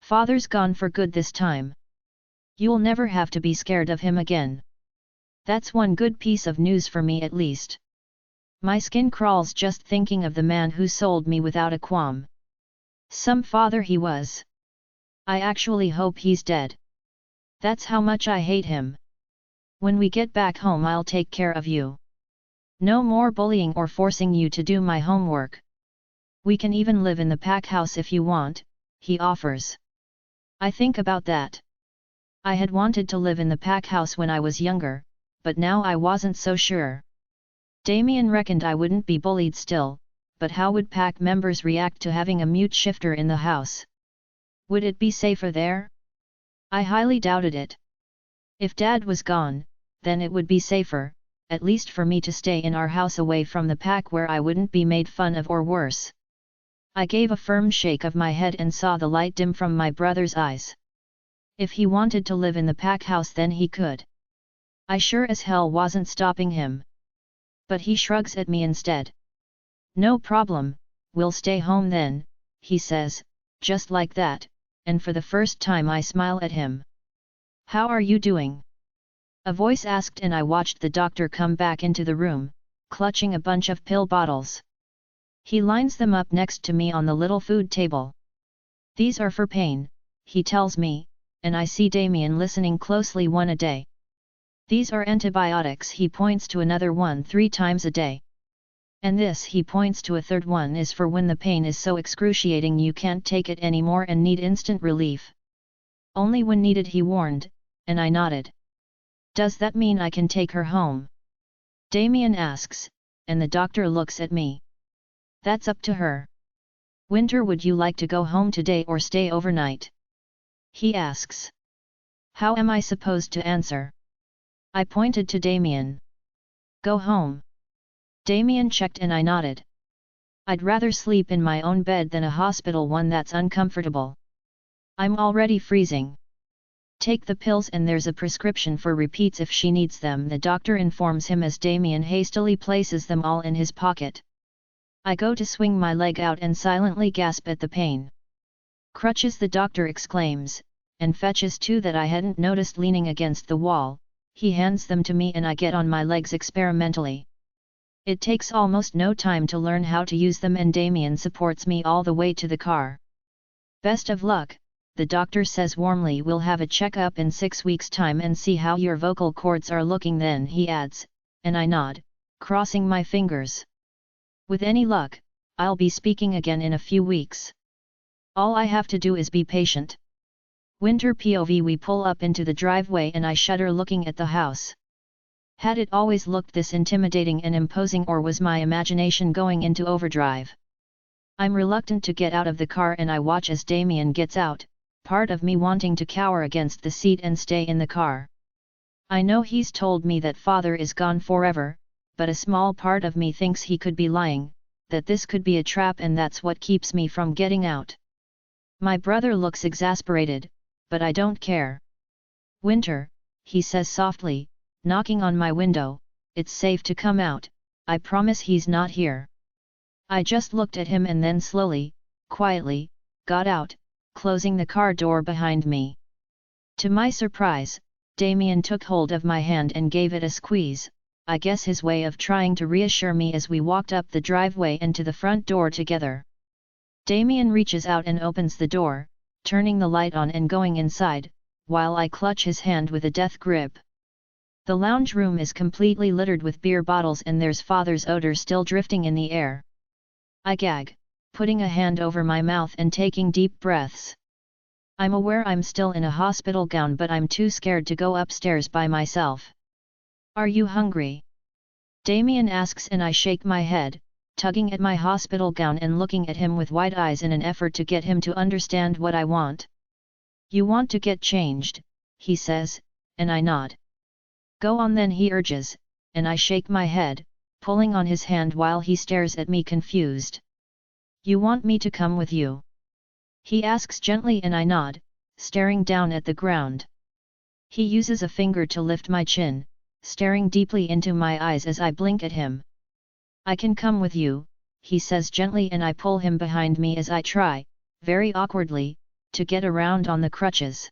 Father's gone for good this time. You'll never have to be scared of him again. That's one good piece of news for me at least. My skin crawls just thinking of the man who sold me without a qualm. Some father he was. I actually hope he's dead. That's how much I hate him. When we get back home I'll take care of you. No more bullying or forcing you to do my homework. We can even live in the pack house if you want, he offers. I think about that. I had wanted to live in the pack house when I was younger, but now I wasn't so sure. Damien reckoned I wouldn't be bullied still, but how would pack members react to having a mute shifter in the house? Would it be safer there? I highly doubted it. If Dad was gone, then it would be safer, at least for me to stay in our house away from the pack where I wouldn't be made fun of or worse. I gave a firm shake of my head and saw the light dim from my brother's eyes. If he wanted to live in the pack house then he could. I sure as hell wasn't stopping him. But he shrugs at me instead. No problem, we'll stay home then, he says, just like that, and for the first time I smile at him. How are you doing? A voice asked and I watched the doctor come back into the room, clutching a bunch of pill bottles. He lines them up next to me on the little food table. These are for pain, he tells me, and I see Damien listening closely. 1 a day. These are antibiotics. He points to another one 3 times a day. And this, he points to a third one, is for when the pain is so excruciating you can't take it anymore and need instant relief. Only when needed, he warned, and I nodded. Does that mean I can take her home? Damien asks, and the doctor looks at me. That's up to her. Winter, would you like to go home today or stay overnight? He asks. How am I supposed to answer? I pointed to Damien. Go home. Damien checked and I nodded. I'd rather sleep in my own bed than a hospital one that's uncomfortable. I'm already freezing. Take the pills and there's a prescription for repeats if she needs them, the doctor informs him as Damien hastily places them all in his pocket. I go to swing my leg out and silently gasp at the pain. Crutches, the doctor exclaims, and fetches 2 that I hadn't noticed leaning against the wall. He hands them to me and I get on my legs experimentally. It takes almost no time to learn how to use them and Damien supports me all the way to the car. Best of luck, the doctor says warmly. We'll have a checkup in 6 weeks' time and see how your vocal cords are looking then, he adds, and I nod, crossing my fingers. With any luck, I'll be speaking again in a few weeks. All I have to do is be patient. Winter POV. We pull up into the driveway and I shudder looking at the house. Had it always looked this intimidating and imposing, or was my imagination going into overdrive? I'm reluctant to get out of the car and I watch as Damien gets out, part of me wanting to cower against the seat and stay in the car. I know he's told me that father is gone forever, but a small part of me thinks he could be lying, that this could be a trap, and that's what keeps me from getting out. My brother looks exasperated, but I don't care. Winter, he says softly, knocking on my window, it's safe to come out, I promise he's not here. I just looked at him and then slowly, quietly, got out, closing the car door behind me. To my surprise, Damien took hold of my hand and gave it a squeeze, I guess his way of trying to reassure me, as we walked up the driveway and to the front door together. Damien reaches out and opens the door, turning the light on and going inside, while I clutch his hand with a death grip. The lounge room is completely littered with beer bottles and there's father's odor still drifting in the air. I gag, putting a hand over my mouth and taking deep breaths. I'm aware I'm still in a hospital gown, but I'm too scared to go upstairs by myself. Are you hungry? Damien asks and I shake my head, tugging at my hospital gown and looking at him with wide eyes in an effort to get him to understand what I want. You want to get changed, he says, and I nod. Go on then, he urges, and I shake my head, pulling on his hand while he stares at me confused. You want me to come with you? He asks gently and I nod, staring down at the ground. He uses a finger to lift my chin, staring deeply into my eyes as I blink at him. I can come with you, he says gently, and I pull him behind me as I try, very awkwardly, to get around on the crutches.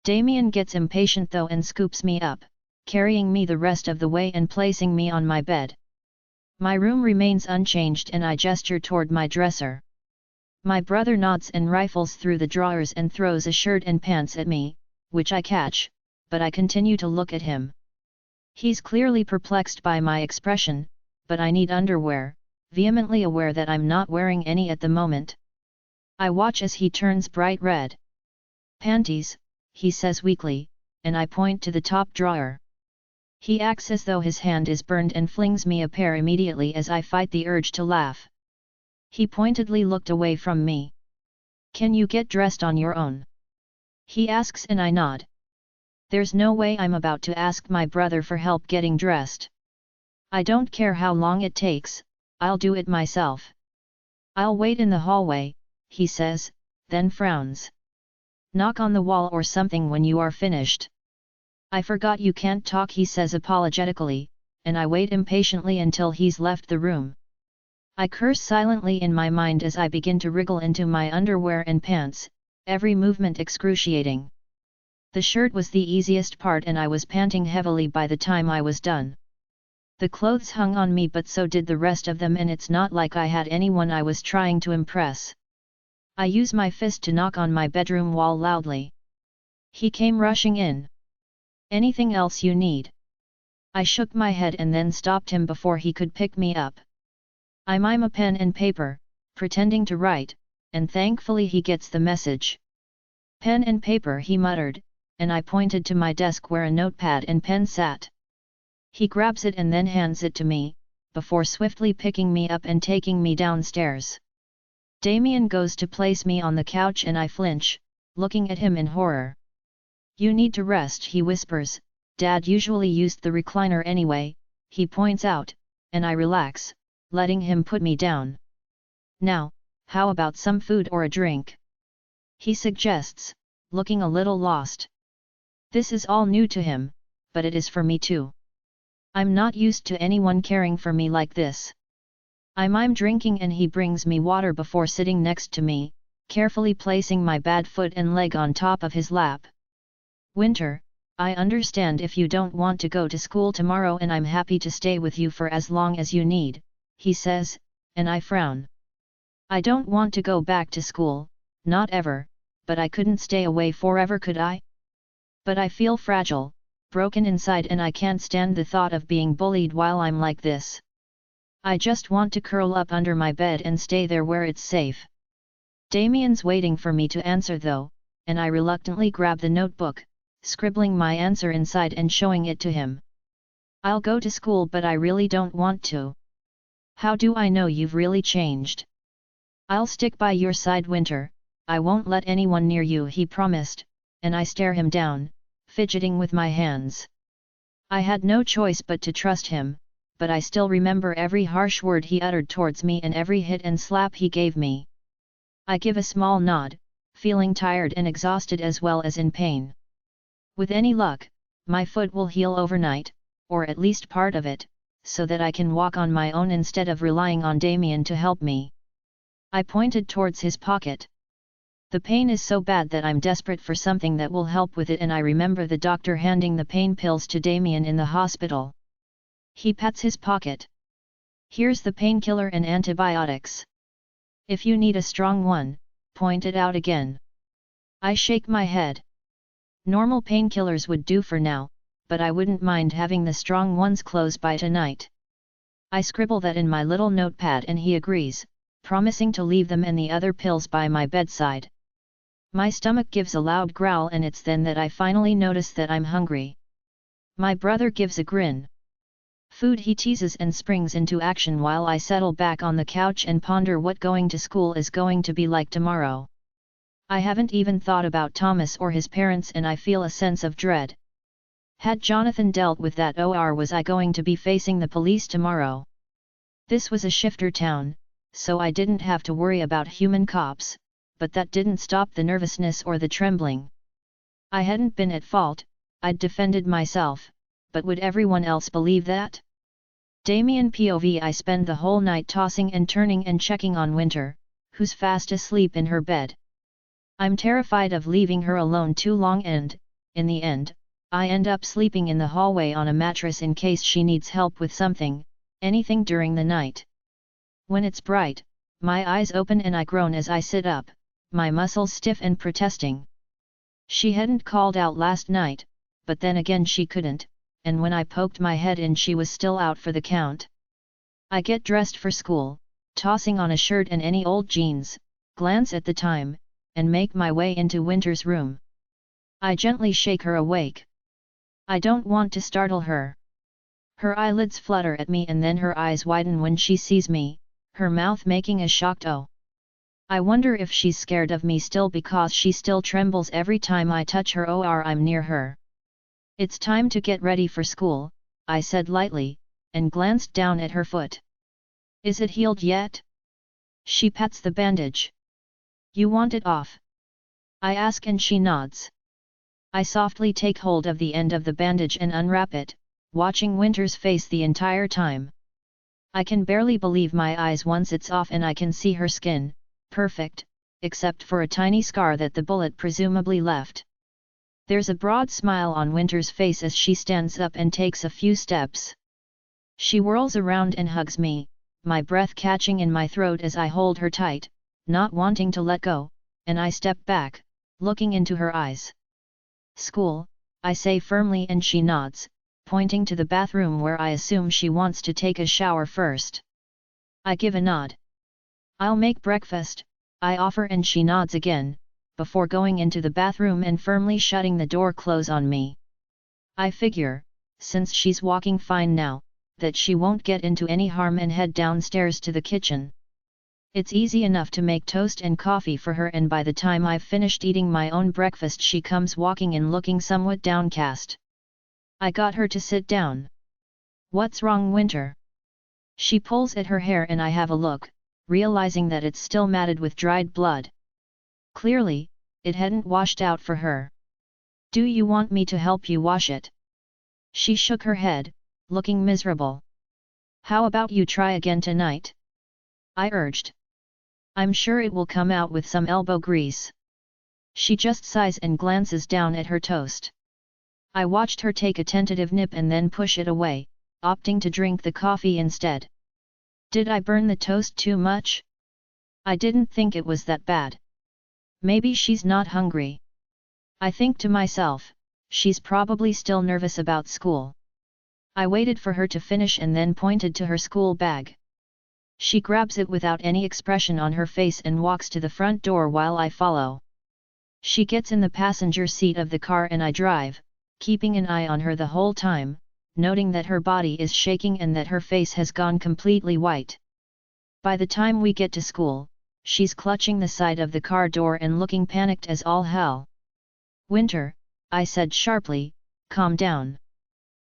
Damien gets impatient though and scoops me up, carrying me the rest of the way and placing me on my bed. My room remains unchanged and I gesture toward my dresser. My brother nods and rifles through the drawers and throws a shirt and pants at me, which I catch, but I continue to look at him. He's clearly perplexed by my expression, but I need underwear, vehemently aware that I'm not wearing any at the moment. I watch as he turns bright red. "Panties," he says weakly, and I point to the top drawer. He acts as though his hand is burned and flings me a pair immediately as I fight the urge to laugh. He pointedly looked away from me. "Can you get dressed on your own?" he asks and I nod. There's no way I'm about to ask my brother for help getting dressed. I don't care how long it takes, I'll do it myself. "I'll wait in the hallway," he says, then frowns. "Knock on the wall or something when you are finished." "I forgot you can't talk," he says apologetically, and I wait impatiently until he's left the room. I curse silently in my mind as I begin to wriggle into my underwear and pants, every movement excruciating. The shirt was the easiest part and I was panting heavily by the time I was done. The clothes hung on me but so did the rest of them and it's not like I had anyone I was trying to impress. I use my fist to knock on my bedroom wall loudly. He came rushing in. "Anything else you need?" I shook my head and then stopped him before he could pick me up. I mime a pen and paper, pretending to write, and thankfully he gets the message. "Pen and paper," he muttered, and I pointed to my desk where a notepad and pen sat. He grabs it and then hands it to me, before swiftly picking me up and taking me downstairs. Damien goes to place me on the couch and I flinch, looking at him in horror. "You need to rest," he whispers. "Dad usually used the recliner anyway," he points out, and I relax, letting him put me down. "Now, how about some food or a drink?" he suggests, looking a little lost. This is all new to him, but it is for me too. I'm not used to anyone caring for me like this. I'm drinking and he brings me water before sitting next to me, carefully placing my bad foot and leg on top of his lap. "Winter, I understand if you don't want to go to school tomorrow and I'm happy to stay with you for as long as you need," he says, and I frown. I don't want to go back to school, not ever, but I couldn't stay away forever, could I? But I feel fragile, broken inside and I can't stand the thought of being bullied while I'm like this. I just want to curl up under my bed and stay there where it's safe. Damien's waiting for me to answer though, and I reluctantly grab the notebook, scribbling my answer inside and showing it to him. "I'll go to school but I really don't want to." "How do I know you've really changed?" "I'll stick by your side, Winter, I won't let anyone near you," he promised, and I stare him down, fidgeting with my hands. I had no choice but to trust him, but I still remember every harsh word he uttered towards me and every hit and slap he gave me. I give a small nod, feeling tired and exhausted as well as in pain. With any luck, my foot will heal overnight, or at least part of it, so that I can walk on my own instead of relying on Damien to help me. I pointed towards his pocket. The pain is so bad that I'm desperate for something that will help with it, and I remember the doctor handing the pain pills to Damien in the hospital. He pats his pocket. "Here's the painkiller and antibiotics. If you need a strong one, point it out again." I shake my head. Normal painkillers would do for now, but I wouldn't mind having the strong ones close by tonight. I scribble that in my little notepad and he agrees, promising to leave them and the other pills by my bedside. My stomach gives a loud growl and it's then that I finally notice that I'm hungry. My brother gives a grin. "Food," he teases and springs into action while I settle back on the couch and ponder what going to school is going to be like tomorrow. I haven't even thought about Thomas or his parents and I feel a sense of dread. Had Jonathan dealt with that, or was I going to be facing the police tomorrow? This was a shifter town, so I didn't have to worry about human cops, but that didn't stop the nervousness or the trembling. I hadn't been at fault, I'd defended myself, but would everyone else believe that? Damien POV. I spend the whole night tossing and turning and checking on Winter, who's fast asleep in her bed. I'm terrified of leaving her alone too long and, in the end, I end up sleeping in the hallway on a mattress in case she needs help with something, anything during the night. When it's bright, my eyes open and I groan as I sit up, my muscles stiff and protesting. She hadn't called out last night, but then again she couldn't, and when I poked my head in she was still out for the count. I get dressed for school, tossing on a shirt and any old jeans, glance at the time, and make my way into Winter's room. I gently shake her awake. I don't want to startle her. Her eyelids flutter at me and then her eyes widen when she sees me, her mouth making a shocked "oh." I wonder if she's scared of me still because she still trembles every time I touch her or I'm near her. "It's time to get ready for school," I said lightly, and glanced down at her foot. "Is it healed yet?" She pats the bandage. "You want it off?" I ask and she nods. I softly take hold of the end of the bandage and unwrap it, watching Winter's face the entire time. I can barely believe my eyes once it's off and I can see her skin, perfect, except for a tiny scar that the bullet presumably left. There's a broad smile on Winter's face as she stands up and takes a few steps. She whirls around and hugs me, my breath catching in my throat as I hold her tight, not wanting to let go, and I step back, looking into her eyes. "School," I say firmly and she nods, pointing to the bathroom where I assume she wants to take a shower first. I give a nod. "I'll make breakfast," I offer and she nods again, before going into the bathroom and firmly shutting the door close on me. I figure, since she's walking fine now, that she won't get into any harm and head downstairs to the kitchen. It's easy enough to make toast and coffee for her and by the time I've finished eating my own breakfast she comes walking in looking somewhat downcast. I got her to sit down. "What's wrong, Winter?" She pulls at her hair and I have a look, realizing that it's still matted with dried blood. Clearly, it hadn't washed out for her. "Do you want me to help you wash it?" She shook her head, looking miserable. "How about you try again tonight?" I urged. "I'm sure it will come out with some elbow grease." She just sighs and glances down at her toast. I watched her take a tentative nip and then push it away, opting to drink the coffee instead. Did I burn the toast too much? I didn't think it was that bad. Maybe she's not hungry. I think to myself, she's probably still nervous about school. I waited for her to finish and then pointed to her school bag. She grabs it without any expression on her face and walks to the front door while I follow. She gets in the passenger seat of the car and I drive, keeping an eye on her the whole time, noting that her body is shaking and that her face has gone completely white. By the time we get to school, she's clutching the side of the car door and looking panicked as all hell. "Winter," I said sharply, "calm down.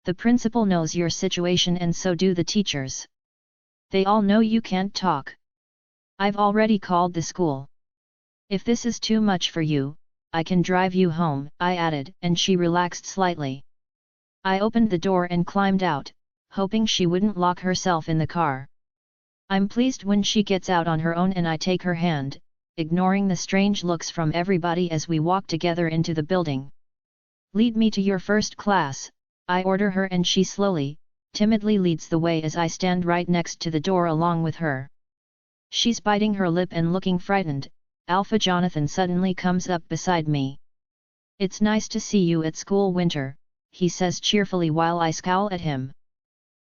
The principal knows your situation and so do the teachers. They all know you can't talk. I've already called the school. If this is too much for you, I can drive you home," I added, and she relaxed slightly. I opened the door and climbed out, hoping she wouldn't lock herself in the car. I'm pleased when she gets out on her own and I take her hand, ignoring the strange looks from everybody as we walk together into the building. "Lead me to your first class," I order her and she slowly, timidly leads the way as I stand right next to the door along with her. She's biting her lip and looking frightened. Alpha Jonathan suddenly comes up beside me. "It's nice to see you at school, Winter," he says cheerfully while I scowl at him.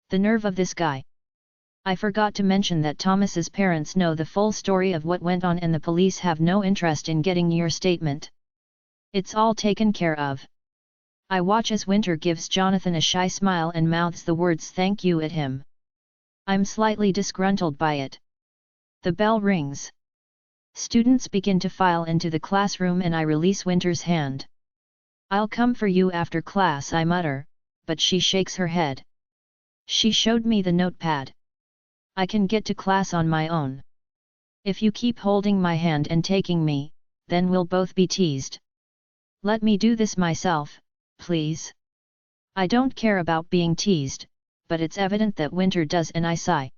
The nerve of this guy. I forgot to mention that Thomas's parents know the full story of what went on and the police have no interest in getting your statement. It's all taken care of. I watch as Winter gives Jonathan a shy smile and mouths the words "thank you" at him. I'm slightly disgruntled by it. The bell rings. Students begin to file into the classroom and I release Winter's hand. "I'll come for you after class," I mutter, but she shakes her head. She showed me the notepad. "I can get to class on my own. If you keep holding my hand and taking me, then we'll both be teased. Let me do this myself, please." I don't care about being teased, but it's evident that Winter does and I sigh.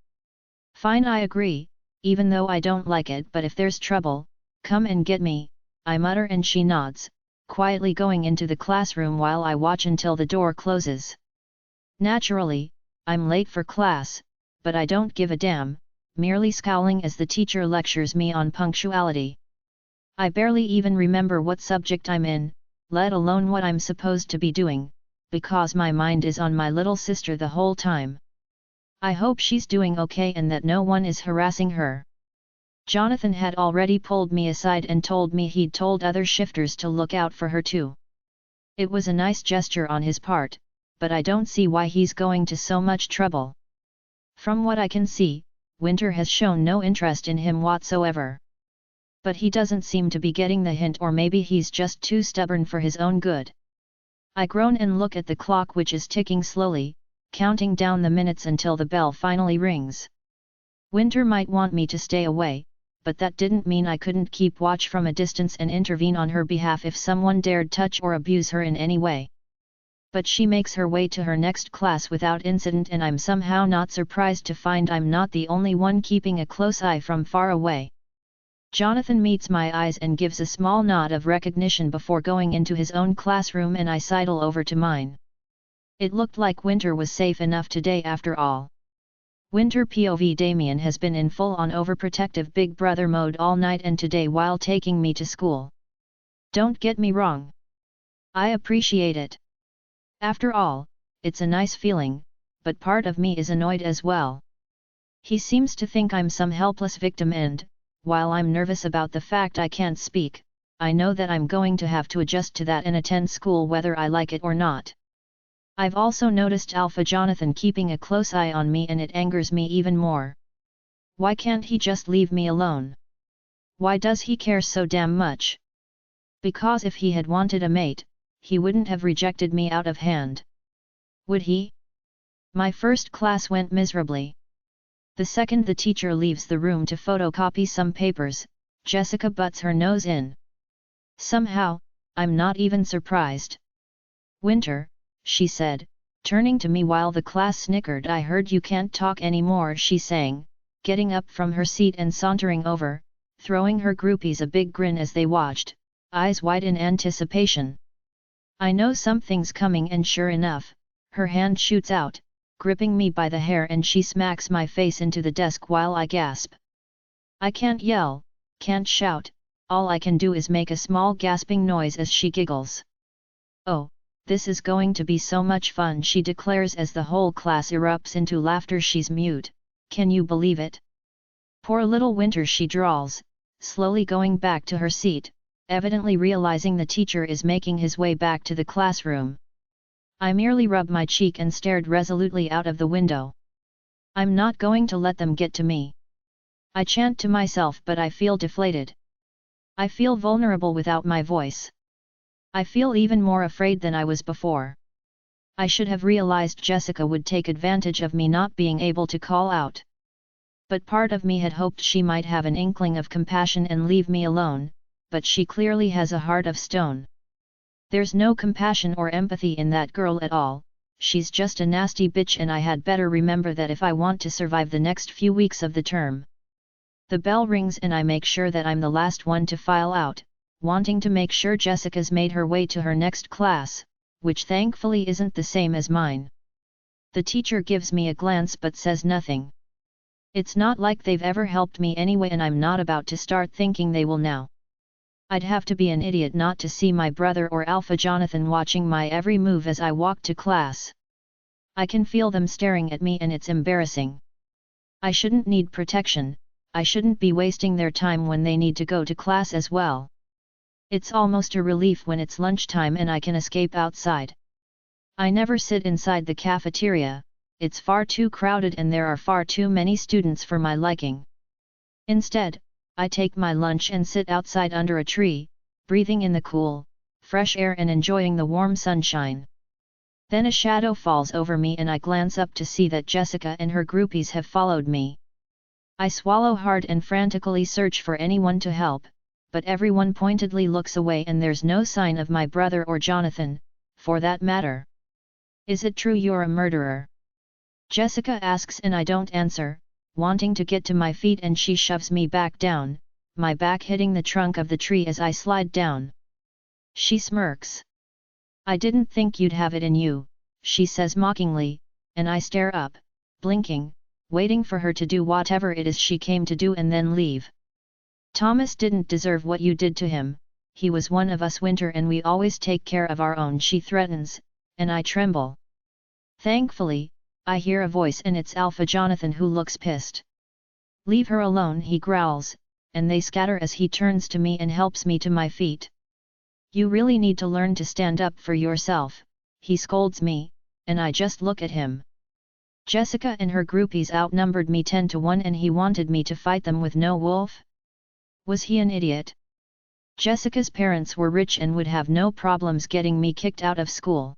"Fine," I agree, even though I don't like it, "but if there's trouble, come and get me," I mutter and she nods, quietly going into the classroom while I watch until the door closes. Naturally, I'm late for class, but I don't give a damn, merely scowling as the teacher lectures me on punctuality. I barely even remember what subject I'm in, let alone what I'm supposed to be doing, because my mind is on my little sister the whole time. I hope she's doing okay and that no one is harassing her. Jonathan had already pulled me aside and told me he'd told other shifters to look out for her too. It was a nice gesture on his part, but I don't see why he's going to so much trouble. From what I can see, Winter has shown no interest in him whatsoever. But he doesn't seem to be getting the hint, or maybe he's just too stubborn for his own good. I groan and look at the clock, which is ticking slowly, counting down the minutes until the bell finally rings. Winter might want me to stay away, but that didn't mean I couldn't keep watch from a distance and intervene on her behalf if someone dared touch or abuse her in any way. But she makes her way to her next class without incident, and I'm somehow not surprised to find I'm not the only one keeping a close eye from far away. Jonathan meets my eyes and gives a small nod of recognition before going into his own classroom, and I sidle over to mine. It looked like Winter was safe enough today after all. Winter POV Damien has been in full-on overprotective big brother mode all night and today while taking me to school. Don't get me wrong. I appreciate it. After all, it's a nice feeling, but part of me is annoyed as well. He seems to think I'm some helpless victim, and, while I'm nervous about the fact I can't speak, I know that I'm going to have to adjust to that and attend school whether I like it or not. I've also noticed Alpha Jonathan keeping a close eye on me, and it angers me even more. Why can't he just leave me alone? Why does he care so damn much? Because if he had wanted a mate, he wouldn't have rejected me out of hand. Would he? My first class went miserably. The second the teacher leaves the room to photocopy some papers, Jessica butts her nose in. Somehow, I'm not even surprised. Winter, she said, turning to me while the class snickered. I heard you can't talk anymore, she sang, getting up from her seat and sauntering over, throwing her groupies a big grin as they watched, eyes wide in anticipation. I know something's coming, and sure enough, her hand shoots out, gripping me by the hair, and she smacks my face into the desk while I gasp. I can't yell, can't shout, all I can do is make a small gasping noise as she giggles. Oh, this is going to be so much fun, she declares as the whole class erupts into laughter. She's mute, can you believe it? Poor little Winter, she drawls, slowly going back to her seat, evidently realizing the teacher is making his way back to the classroom. I merely rubbed my cheek and stared resolutely out of the window. I'm not going to let them get to me. I chant to myself, but I feel deflated. I feel vulnerable without my voice. I feel even more afraid than I was before. I should have realized Jessica would take advantage of me not being able to call out. But part of me had hoped she might have an inkling of compassion and leave me alone, but she clearly has a heart of stone. There's no compassion or empathy in that girl at all. She's just a nasty bitch, and I had better remember that if I want to survive the next few weeks of the term. The bell rings and I make sure that I'm the last one to file out, wanting to make sure Jessica's made her way to her next class, which thankfully isn't the same as mine. The teacher gives me a glance but says nothing. It's not like they've ever helped me anyway, and I'm not about to start thinking they will now. I'd have to be an idiot not to see my brother or Alpha Jonathan watching my every move as I walk to class. I can feel them staring at me, and it's embarrassing. I shouldn't need protection, I shouldn't be wasting their time when they need to go to class as well. It's almost a relief when it's lunchtime and I can escape outside. I never sit inside the cafeteria, it's far too crowded and there are far too many students for my liking. Instead, I take my lunch and sit outside under a tree, breathing in the cool, fresh air and enjoying the warm sunshine. Then a shadow falls over me and I glance up to see that Jessica and her groupies have followed me. I swallow hard and frantically search for anyone to help, but everyone pointedly looks away and there's no sign of my brother or Jonathan, for that matter. Is it true you're a murderer? Jessica asks and I don't answer, wanting to get to my feet, and she shoves me back down, my back hitting the trunk of the tree as I slide down. She smirks. I didn't think you'd have it in you, she says mockingly, and I stare up, blinking, waiting for her to do whatever it is she came to do and then leave. Thomas didn't deserve what you did to him, he was one of us, Winter, and we always take care of our own, she threatens, and I tremble. Thankfully, I hear a voice and it's Alpha Jonathan, who looks pissed. Leave her alone, he growls, and they scatter as he turns to me and helps me to my feet. You really need to learn to stand up for yourself, he scolds me, and I just look at him. Jessica and her groupies outnumbered me 10-1 and he wanted me to fight them with no wolf? Was he an idiot? Jessica's parents were rich and would have no problems getting me kicked out of school.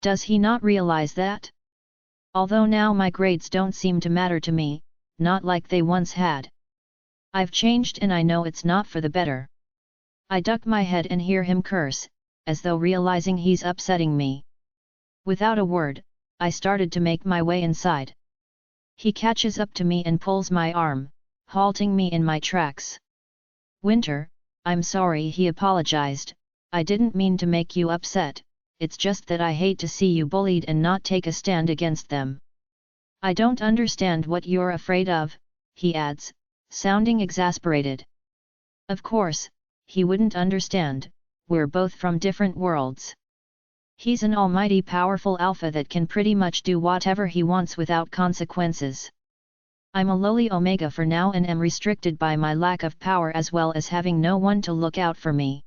Does he not realize that? Although now my grades don't seem to matter to me, not like they once had. I've changed and I know it's not for the better. I duck my head and hear him curse, as though realizing he's upsetting me. Without a word, I started to make my way inside. He catches up to me and pulls my arm, halting me in my tracks. Winter, I'm sorry, he apologized, I didn't mean to make you upset, it's just that I hate to see you bullied and not take a stand against them. I don't understand what you're afraid of, he adds, sounding exasperated. Of course, he wouldn't understand, we're both from different worlds. He's an almighty powerful alpha that can pretty much do whatever he wants without consequences. I'm a lowly omega for now and am restricted by my lack of power as well as having no one to look out for me.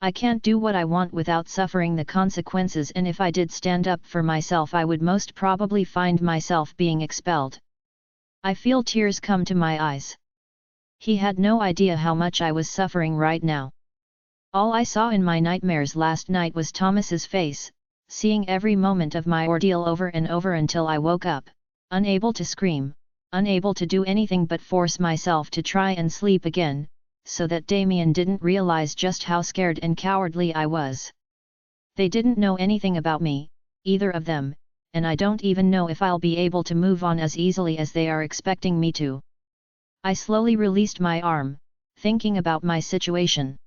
I can't do what I want without suffering the consequences, and if I did stand up for myself I would most probably find myself being expelled. I feel tears come to my eyes. He had no idea how much I was suffering right now. All I saw in my nightmares last night was Thomas's face, seeing every moment of my ordeal over and over until I woke up, unable to scream, unable to do anything but force myself to try and sleep again, so that Damien didn't realize just how scared and cowardly I was. They didn't know anything about me, either of them, and I don't even know if I'll be able to move on as easily as they are expecting me to. I slowly released my arm, thinking about my situation.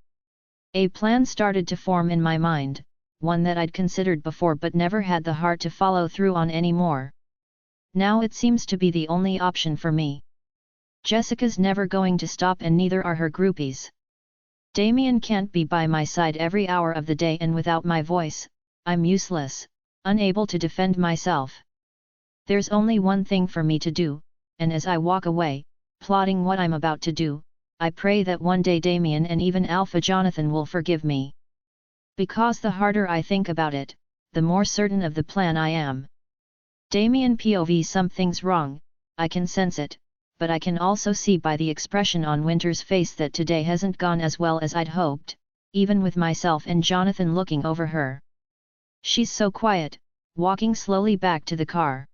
A plan started to form in my mind, one that I'd considered before but never had the heart to follow through on anymore. Now it seems to be the only option for me. Jessica's never going to stop and neither are her groupies. Damien can't be by my side every hour of the day, and without my voice, I'm useless, unable to defend myself. There's only one thing for me to do, and as I walk away, plotting what I'm about to do, I pray that one day Damien and even Alpha Jonathan will forgive me. Because the harder I think about it, the more certain of the plan I am. Damien POV, something's wrong, I can sense it, but I can also see by the expression on Winter's face that today hasn't gone as well as I'd hoped, even with myself and Jonathan looking over her. She's so quiet, walking slowly back to the car.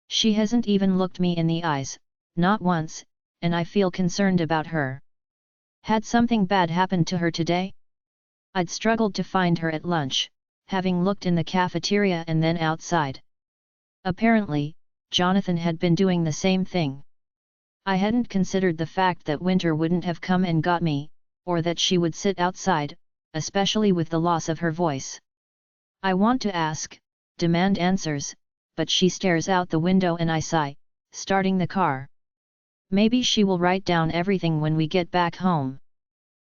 She hasn't even looked me in the eyes, not once, and I feel concerned about her. Had something bad happened to her today? I'd struggled to find her at lunch, having looked in the cafeteria and then outside. Apparently, Jonathan had been doing the same thing. I hadn't considered the fact that Winter wouldn't have come and got me, or that she would sit outside, especially with the loss of her voice. I want to ask, demand answers, but she stares out the window and I sigh, starting the car. Maybe she will write down everything when we get back home.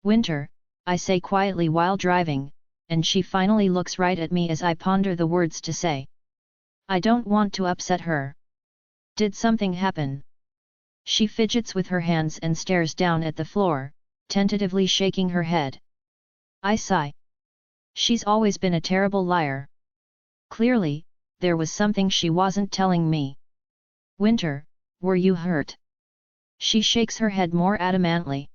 Winter, I say quietly while driving, and she finally looks right at me as I ponder the words to say. I don't want to upset her. Did something happen? She fidgets with her hands and stares down at the floor, tentatively shaking her head. I sigh. She's always been a terrible liar. Clearly, there was something she wasn't telling me. Winter, were you hurt? She shakes her head more adamantly.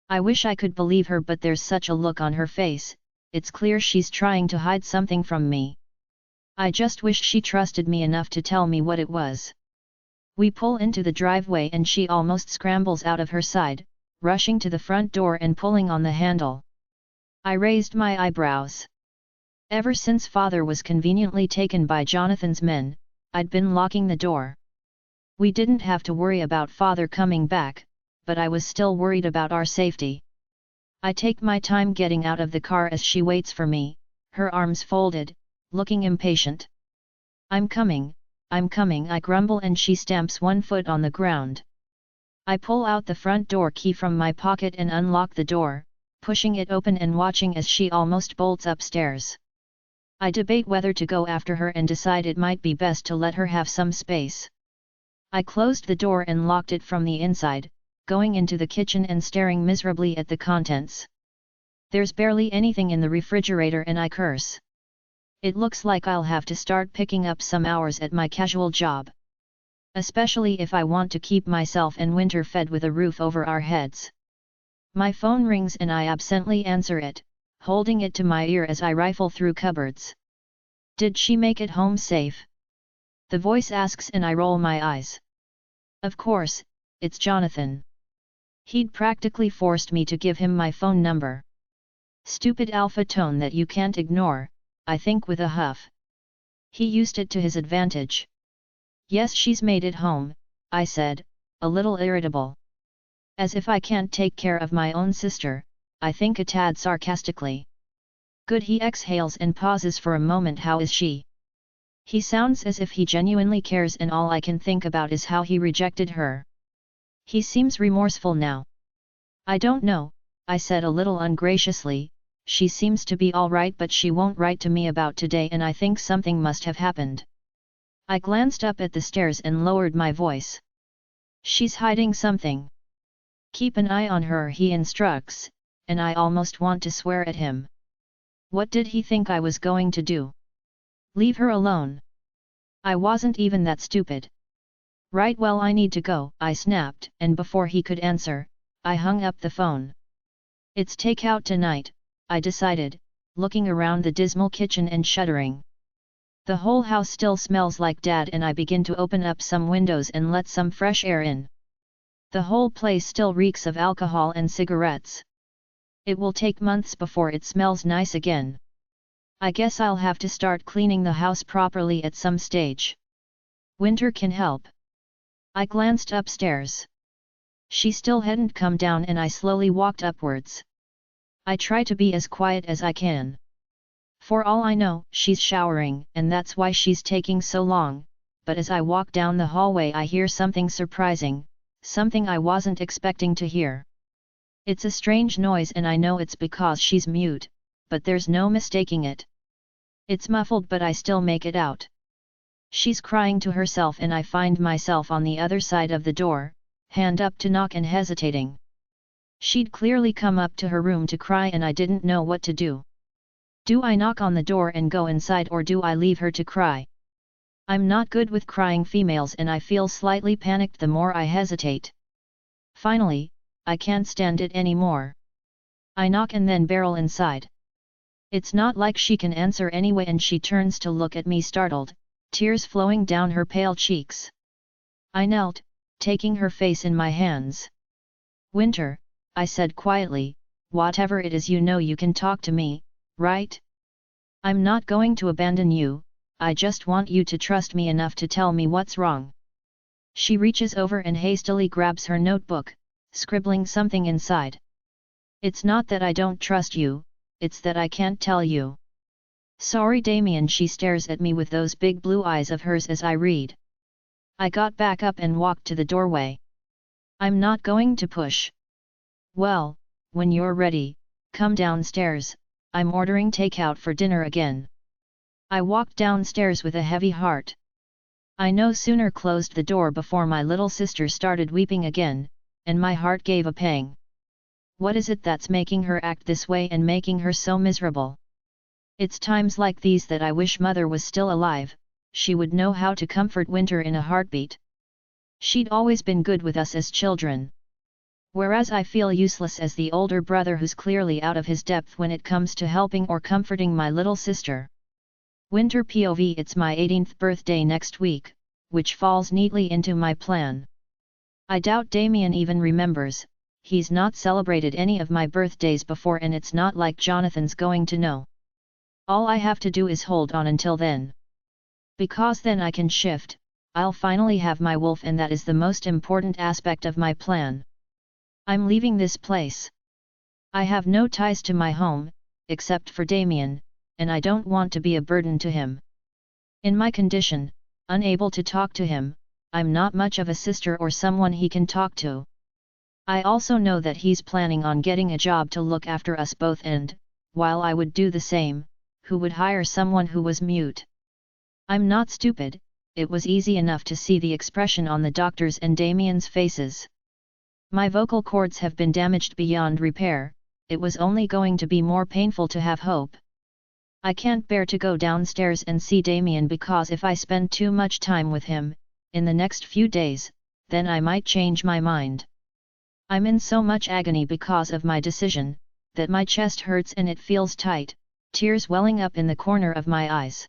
I wish I could believe her, but there's such a look on her face, it's clear she's trying to hide something from me. I just wish she trusted me enough to tell me what it was. We pull into the driveway and she almost scrambles out of her side, rushing to the front door and pulling on the handle. I raised my eyebrows. Ever since Father was conveniently taken by Jonathan's men, I'd been locking the door. We didn't have to worry about Father coming back, but I was still worried about our safety. I take my time getting out of the car as she waits for me, her arms folded, looking impatient. I'm coming, I grumble and she stamps one foot on the ground. I pull out the front door key from my pocket and unlock the door, pushing it open and watching as she almost bolts upstairs. I debate whether to go after her and decide it might be best to let her have some space. I closed the door and locked it from the inside, going into the kitchen and staring miserably at the contents. There's barely anything in the refrigerator and I curse. It looks like I'll have to start picking up some hours at my casual job. Especially if I want to keep myself and Winter fed with a roof over our heads. My phone rings and I absently answer it, holding it to my ear as I rifle through cupboards. Did she make it home safe? The voice asks and I roll my eyes. Of course, it's Jonathan. He'd practically forced me to give him my phone number. Stupid alpha tone that you can't ignore, I think with a huff. He used it to his advantage. Yes, she's made it home, I said, a little irritable. As if I can't take care of my own sister, I think a tad sarcastically. Good, he exhales and pauses for a moment. How is she? He sounds as if he genuinely cares and all I can think about is how he rejected her. He seems remorseful now. I don't know, I said a little ungraciously, she seems to be all right but she won't write to me about today and I think something must have happened. I glanced up at the stairs and lowered my voice. She's hiding something. Keep an eye on her, he instructs, and I almost want to swear at him. What did he think I was going to do? Leave her alone? I wasn't even that stupid. Right, well, I need to go, I snapped, and before he could answer, I hung up the phone. It's takeout tonight, I decided, looking around the dismal kitchen and shuddering. The whole house still smells like Dad and I begin to open up some windows and let some fresh air in. The whole place still reeks of alcohol and cigarettes. It will take months before it smells nice again. I guess I'll have to start cleaning the house properly at some stage. Winter can help. I glanced upstairs. She still hadn't come down and I slowly walked upwards. I try to be as quiet as I can. For all I know, she's showering, and that's why she's taking so long, but as I walk down the hallway I hear something surprising, something I wasn't expecting to hear. It's a strange noise and I know it's because she's mute, but there's no mistaking it. It's muffled but I still make it out. She's crying to herself and I find myself on the other side of the door, hand up to knock and hesitating. She'd clearly come up to her room to cry and I didn't know what to do. Do I knock on the door and go inside or do I leave her to cry? I'm not good with crying females and I feel slightly panicked the more I hesitate. Finally, I can't stand it anymore. I knock and then barrel inside. It's not like she can answer anyway and she turns to look at me startled, tears flowing down her pale cheeks. I knelt, taking her face in my hands. Winter, I said quietly, whatever it is you know you can talk to me, right? I'm not going to abandon you, I just want you to trust me enough to tell me what's wrong. She reaches over and hastily grabs her notebook, scribbling something inside. It's not that I don't trust you, it's that I can't tell you. Sorry Damien, she stares at me with those big blue eyes of hers as I read. I got back up and walked to the doorway. I'm not going to push. Well, when you're ready, come downstairs, I'm ordering takeout for dinner again. I walked downstairs with a heavy heart. I no sooner closed the door before my little sister started weeping again, and my heart gave a pang. What is it that's making her act this way and making her so miserable? It's times like these that I wish Mother was still alive, she would know how to comfort Winter in a heartbeat. She'd always been good with us as children. Whereas I feel useless as the older brother who's clearly out of his depth when it comes to helping or comforting my little sister. Winter POV. It's my 18th birthday next week, which falls neatly into my plan. I doubt Damien even remembers, he's not celebrated any of my birthdays before and it's not like Jonathan's going to know. All I have to do is hold on until then. Because then I can shift, I'll finally have my wolf and that is the most important aspect of my plan. I'm leaving this place. I have no ties to my home, except for Damien, and I don't want to be a burden to him. In my condition, unable to talk to him, I'm not much of a sister or someone he can talk to. I also know that he's planning on getting a job to look after us both and, while I would do the same, who would hire someone who was mute? I'm not stupid, it was easy enough to see the expression on the doctor's and Damien's faces. My vocal cords have been damaged beyond repair, it was only going to be more painful to have hope. I can't bear to go downstairs and see Damien because if I spend too much time with him, in the next few days, then I might change my mind. I'm in so much agony because of my decision, that my chest hurts and it feels tight, tears welling up in the corner of my eyes.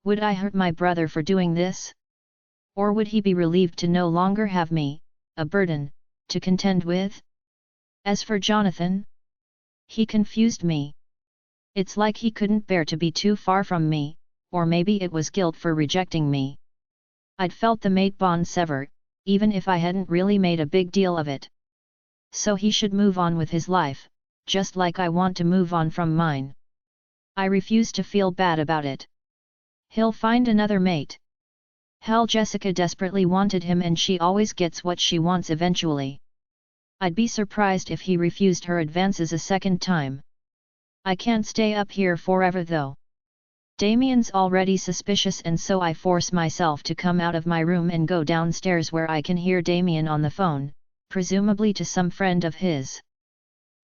Would I hurt my brother for doing this? Or would he be relieved to no longer have me, a burden, to contend with? As for Jonathan, he confused me. It's like he couldn't bear to be too far from me, or maybe it was guilt for rejecting me. I'd felt the mate bond sever, even if I hadn't really made a big deal of it. So he should move on with his life, just like I want to move on from mine. I refuse to feel bad about it. He'll find another mate. Hell, Jessica desperately wanted him and she always gets what she wants eventually. I'd be surprised if he refused her advances a second time. I can't stay up here forever though. Damien's already suspicious and so I force myself to come out of my room and go downstairs where I can hear Damien on the phone, presumably to some friend of his.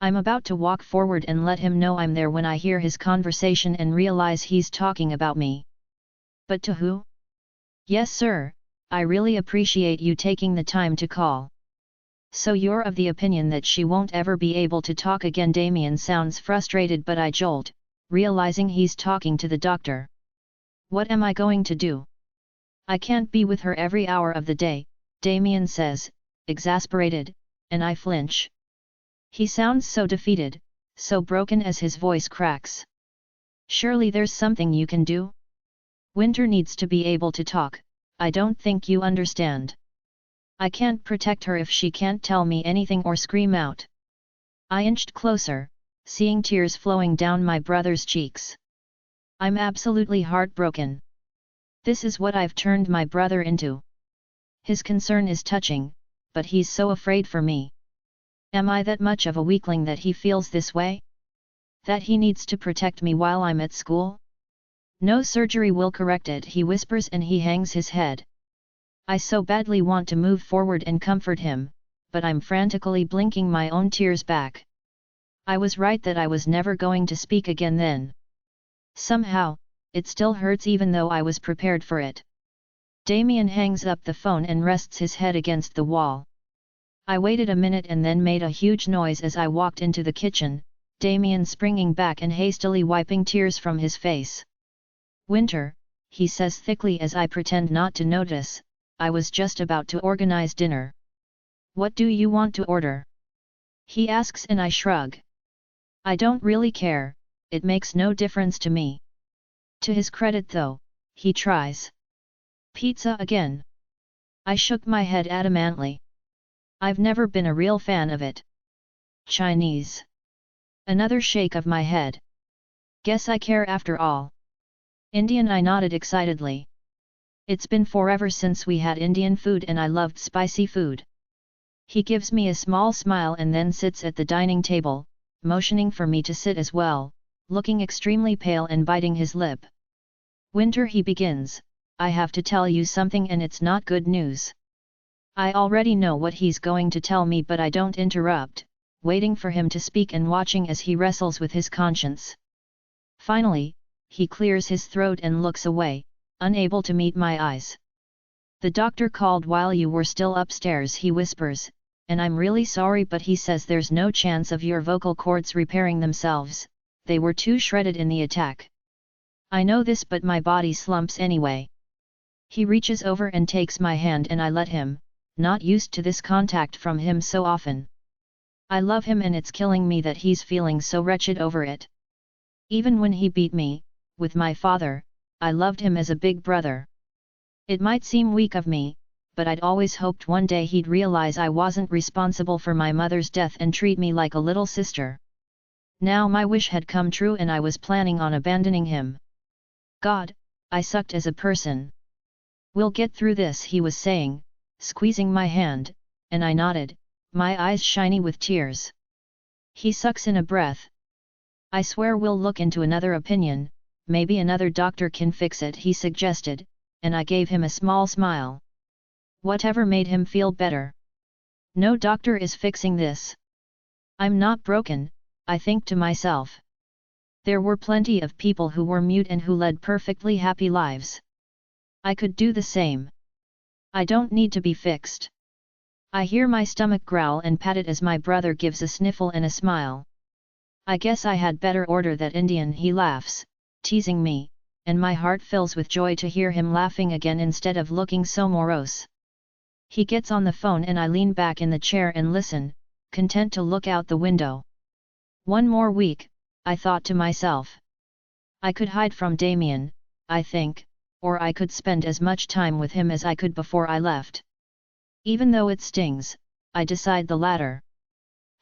I'm about to walk forward and let him know I'm there when I hear his conversation and realize he's talking about me. But to who? Yes sir, I really appreciate you taking the time to call. So you're of the opinion that she won't ever be able to talk again? Damien sounds frustrated but I jolt, realizing he's talking to the doctor. What am I going to do? I can't be with her every hour of the day, Damien says, exasperated, and I flinch. He sounds so defeated, so broken as his voice cracks. Surely there's something you can do? Winter needs to be able to talk, I don't think you understand. I can't protect her if she can't tell me anything or scream out. I inched closer, seeing tears flowing down my brother's cheeks. I'm absolutely heartbroken. This is what I've turned my brother into. His concern is touching, but he's so afraid for me. Am I that much of a weakling that he feels this way? That he needs to protect me while I'm at school? No surgery will correct it, he whispers and he hangs his head. I so badly want to move forward and comfort him, but I'm frantically blinking my own tears back. I was right that I was never going to speak again then. Somehow, it still hurts even though I was prepared for it. Damien hangs up the phone and rests his head against the wall. I waited a minute and then made a huge noise as I walked into the kitchen, Damien springing back and hastily wiping tears from his face. Winter, he says thickly as I pretend not to notice, I was just about to organize dinner. What do you want to order? He asks and I shrug. I don't really care, it makes no difference to me. To his credit though, he tries. Pizza again? I shook my head adamantly. I've never been a real fan of it. Chinese? Another shake of my head. Guess I care after all. Indian? I nodded excitedly. It's been forever since we had Indian food and I loved spicy food. He gives me a small smile and then sits at the dining table, motioning for me to sit as well, looking extremely pale and biting his lip. Winter, he begins, I have to tell you something and it's not good news. I already know what he's going to tell me but I don't interrupt, waiting for him to speak and watching as he wrestles with his conscience. Finally, he clears his throat and looks away, unable to meet my eyes. The doctor called while you were still upstairs, he whispers, and I'm really sorry but he says there's no chance of your vocal cords repairing themselves, they were too shredded in the attack. I know this but my body slumps anyway. He reaches over and takes my hand and I let him, not used to this contact from him so often. I love him and it's killing me that he's feeling so wretched over it. Even when he beat me, with my father, I loved him as a big brother. It might seem weak of me, but I'd always hoped one day he'd realize I wasn't responsible for my mother's death and treat me like a little sister. Now my wish had come true and I was planning on abandoning him. God, I sucked as a person. We'll get through this, he was saying, squeezing my hand, and I nodded, my eyes shiny with tears. He sucks in a breath. I swear we'll look into another opinion, maybe another doctor can fix it, he suggested, and I gave him a small smile. Whatever made him feel better. No doctor is fixing this. I'm not broken, I think to myself. There were plenty of people who were mute and who led perfectly happy lives. I could do the same. I don't need to be fixed. I hear my stomach growl and pat it as my brother gives a sniffle and a smile. I guess I had better order that Indian, he laughs, teasing me, and my heart fills with joy to hear him laughing again instead of looking so morose. He gets on the phone and I lean back in the chair and listen, content to look out the window. One more week, I thought to myself. I could hide from Damien, I think, or I could spend as much time with him as I could before I left. Even though it stings, I decide the latter.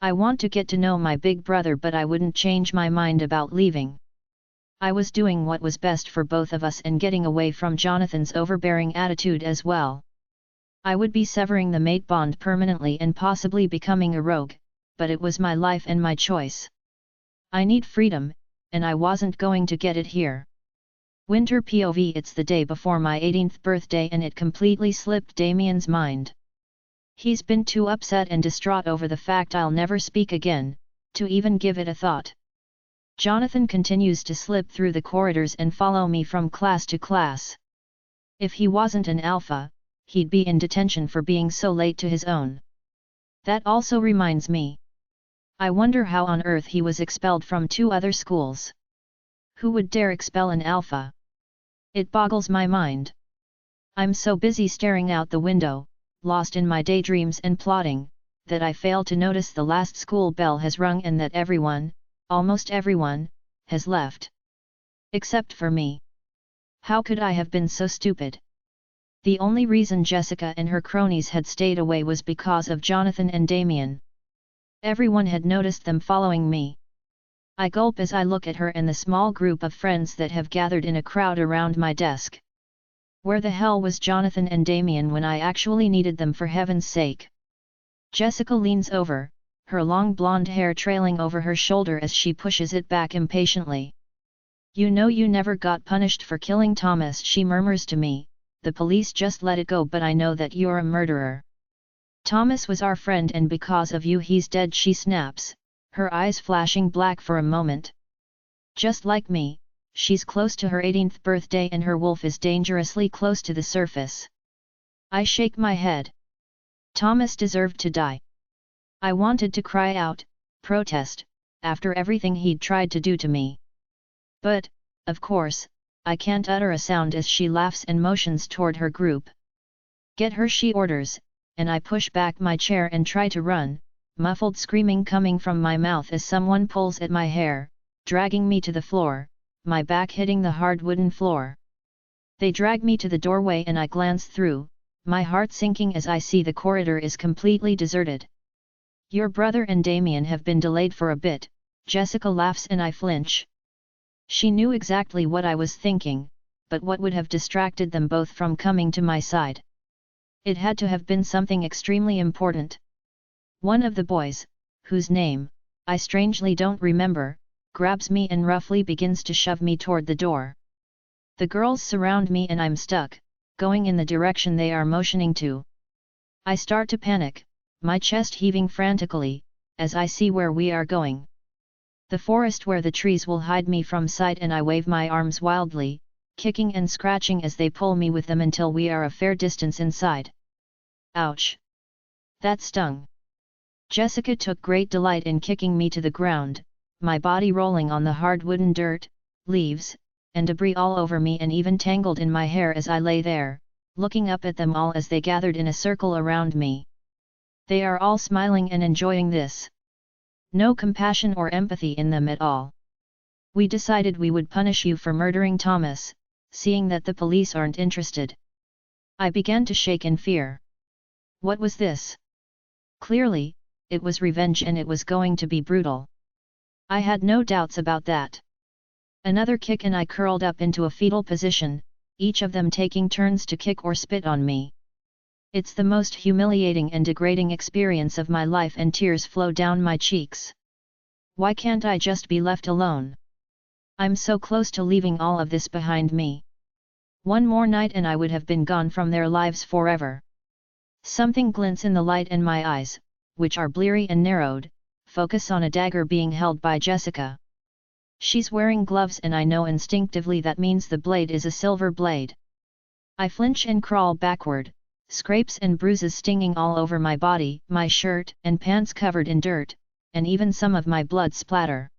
I want to get to know my big brother, but I wouldn't change my mind about leaving. I was doing what was best for both of us and getting away from Jonathan's overbearing attitude as well. I would be severing the mate bond permanently and possibly becoming a rogue, but it was my life and my choice. I need freedom, and I wasn't going to get it here. Winter POV. It's the day before my 18th birthday and it completely slipped Damien's mind. He's been too upset and distraught over the fact I'll never speak again, to even give it a thought. Jonathan continues to slip through the corridors and follow me from class to class. If he wasn't an alpha, he'd be in detention for being so late to his own. That also reminds me. I wonder how on earth he was expelled from 2 other schools. Who would dare expel an alpha? It boggles my mind. I'm so busy staring out the window, lost in my daydreams and plotting, that I fail to notice the last school bell has rung and that everyone, almost everyone, has left. Except for me. How could I have been so stupid? The only reason Jessica and her cronies had stayed away was because of Jonathan and Damien. Everyone had noticed them following me. I gulp as I look at her and the small group of friends that have gathered in a crowd around my desk. Where the hell was Jonathan and Damien when I actually needed them, for heaven's sake? Jessica leans over, her long blonde hair trailing over her shoulder as she pushes it back impatiently. You know you never got punished for killing Thomas, she murmurs to me. The police just let it go, but I know that you're a murderer. Thomas was our friend and because of you he's dead, she snaps, her eyes flashing black for a moment. Just like me, she's close to her 18th birthday and her wolf is dangerously close to the surface. I shake my head. Thomas deserved to die. I wanted to cry out, protest, after everything he'd tried to do to me. But, of course, I can't utter a sound as she laughs and motions toward her group. Get her, she orders, and I push back my chair and try to run, muffled screaming coming from my mouth as someone pulls at my hair, dragging me to the floor, my back hitting the hard wooden floor. They drag me to the doorway and I glance through, my heart sinking as I see the corridor is completely deserted. Your brother and Damien have been delayed for a bit, Jessica laughs and I flinch. She knew exactly what I was thinking, but what would have distracted them both from coming to my side? It had to have been something extremely important. One of the boys, whose name I strangely don't remember, grabs me and roughly begins to shove me toward the door. The girls surround me and I'm stuck, going in the direction they are motioning to. I start to panic, my chest heaving frantically, as I see where we are going. The forest where the trees will hide me from sight, and I wave my arms wildly, kicking and scratching as they pull me with them until we are a fair distance inside. Ouch! That stung. Jessica took great delight in kicking me to the ground, my body rolling on the hard wooden dirt, leaves, and debris all over me and even tangled in my hair as I lay there, looking up at them all as they gathered in a circle around me. They are all smiling and enjoying this. No compassion or empathy in them at all. We decided we would punish you for murdering Thomas, seeing that the police aren't interested. I began to shake in fear. What was this? Clearly, it was revenge and it was going to be brutal. I had no doubts about that. Another kick and I curled up into a fetal position, each of them taking turns to kick or spit on me. It's the most humiliating and degrading experience of my life and tears flow down my cheeks. Why can't I just be left alone? I'm so close to leaving all of this behind me. One more night and I would have been gone from their lives forever. Something glints in the light and my eyes, which are bleary and narrowed, focus on a dagger being held by Jessica. She's wearing gloves and I know instinctively that means the blade is a silver blade. I flinch and crawl backward, scrapes and bruises stinging all over my body, my shirt and pants covered in dirt, and even some of my blood splatter.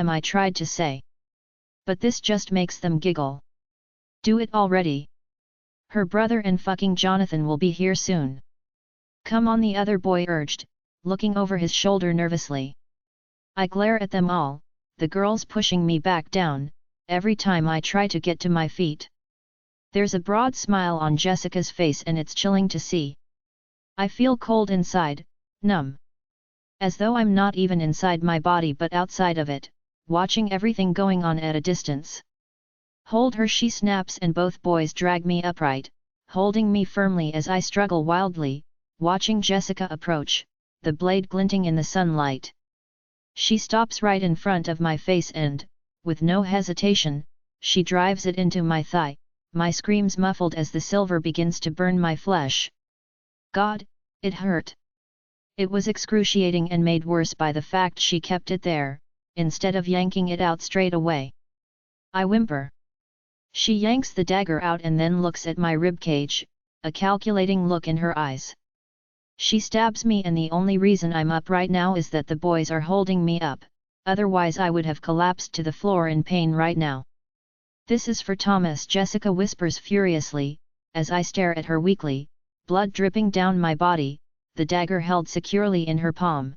I tried to say. But this just makes them giggle. Do it already. Her brother and fucking Jonathan will be here soon. Come on, the other boy urged, looking over his shoulder nervously. I glare at them all, the girls pushing me back down, every time I try to get to my feet. There's a broad smile on Jessica's face and it's chilling to see. I feel cold inside, numb. As though I'm not even inside my body but outside of it, watching everything going on at a distance. Hold her, she snaps, and both boys drag me upright, holding me firmly as I struggle wildly, watching Jessica approach, the blade glinting in the sunlight. She stops right in front of my face and, with no hesitation, she drives it into my thigh, my screams muffled as the silver begins to burn my flesh. God, it hurt. It was excruciating and made worse by the fact she kept it there, instead of yanking it out straight away. I whimper. She yanks the dagger out and then looks at my ribcage, a calculating look in her eyes. She stabs me, and the only reason I'm up right now is that the boys are holding me up, otherwise I would have collapsed to the floor in pain right now. This is for Thomas, Jessica whispers furiously, as I stare at her weakly, blood dripping down my body, the dagger held securely in her palm.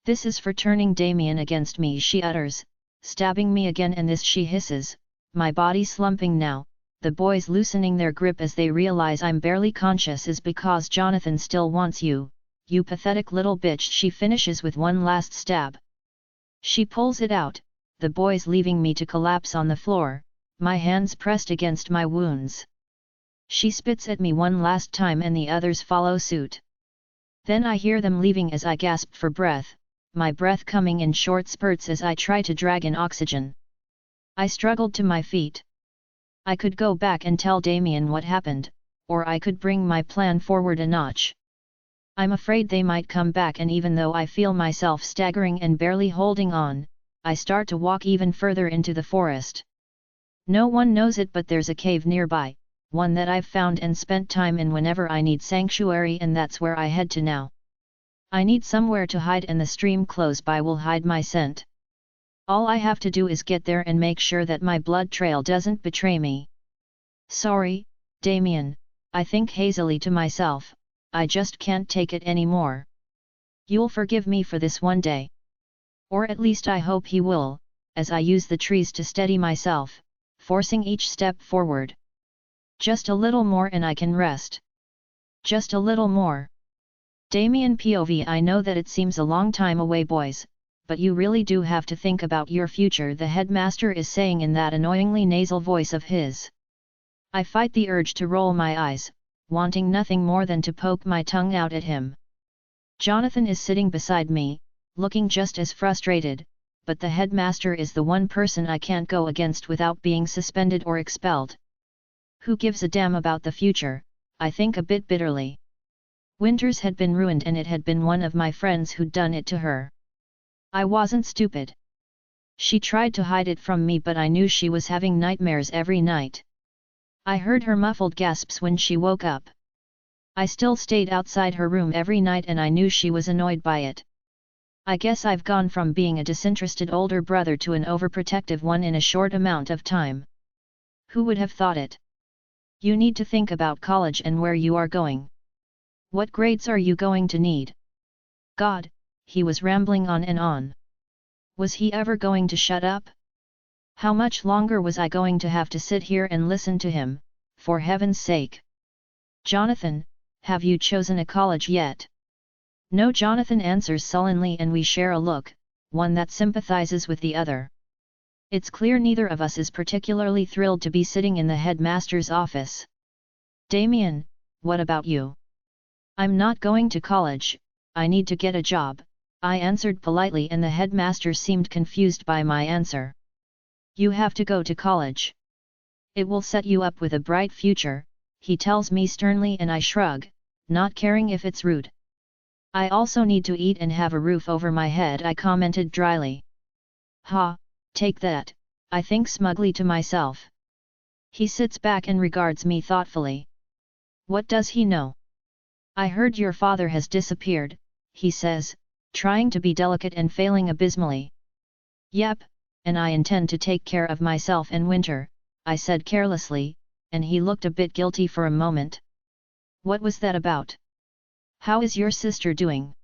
This is for turning Damien against me, she utters, stabbing me again, and this, she hisses, my body slumping now, the boys loosening their grip as they realize I'm barely conscious, is because Jonathan still wants you, you pathetic little bitch, she finishes with one last stab. She pulls it out, the boys leaving me to collapse on the floor, my hands pressed against my wounds. She spits at me one last time and the others follow suit. Then I hear them leaving as I gasp for breath, my breath coming in short spurts as I try to drag in oxygen. I struggled to my feet. I could go back and tell Damien what happened, or I could bring my plan forward a notch. I'm afraid they might come back, and even though I feel myself staggering and barely holding on, I start to walk even further into the forest. No one knows it, but there's a cave nearby, one that I've found and spent time in whenever I need sanctuary, and that's where I head to now. I need somewhere to hide, and the stream close by will hide my scent. All I have to do is get there and make sure that my blood trail doesn't betray me. Sorry, Damien, I think hazily to myself, I just can't take it anymore. You'll forgive me for this one day. Or at least I hope he will, as I use the trees to steady myself, forcing each step forward. Just a little more and I can rest. Just a little more. Damien POV, I know that it seems a long time away, boys, but you really do have to think about your future, the headmaster is saying in that annoyingly nasal voice of his. I fight the urge to roll my eyes, wanting nothing more than to poke my tongue out at him. Jonathan is sitting beside me, looking just as frustrated, but the headmaster is the one person I can't go against without being suspended or expelled. Who gives a damn about the future, I think a bit bitterly. Winters had been ruined, and it had been one of my friends who'd done it to her. I wasn't stupid. She tried to hide it from me, but I knew she was having nightmares every night. I heard her muffled gasps when she woke up. I still stayed outside her room every night, and I knew she was annoyed by it. I guess I've gone from being a disinterested older brother to an overprotective one in a short amount of time. Who would have thought it? You need to think about college and where you are going. What grades are you going to need? God, he was rambling on and on. Was he ever going to shut up? How much longer was I going to have to sit here and listen to him, for heaven's sake? Jonathan, have you chosen a college yet? No, Jonathan answers sullenly, and we share a look, one that sympathizes with the other. It's clear neither of us is particularly thrilled to be sitting in the headmaster's office. Damien, what about you? I'm not going to college, I need to get a job, I answered politely, and the headmaster seemed confused by my answer. You have to go to college. It will set you up with a bright future, he tells me sternly, and I shrug, not caring if it's rude. I also need to eat and have a roof over my head, I commented dryly. Ha, take that, I think smugly to myself. He sits back and regards me thoughtfully. What does he know? I heard your father has disappeared, he says, trying to be delicate and failing abysmally. Yep, and I intend to take care of myself and Winter, I said carelessly, and he looked a bit guilty for a moment. What was that about? How is your sister doing?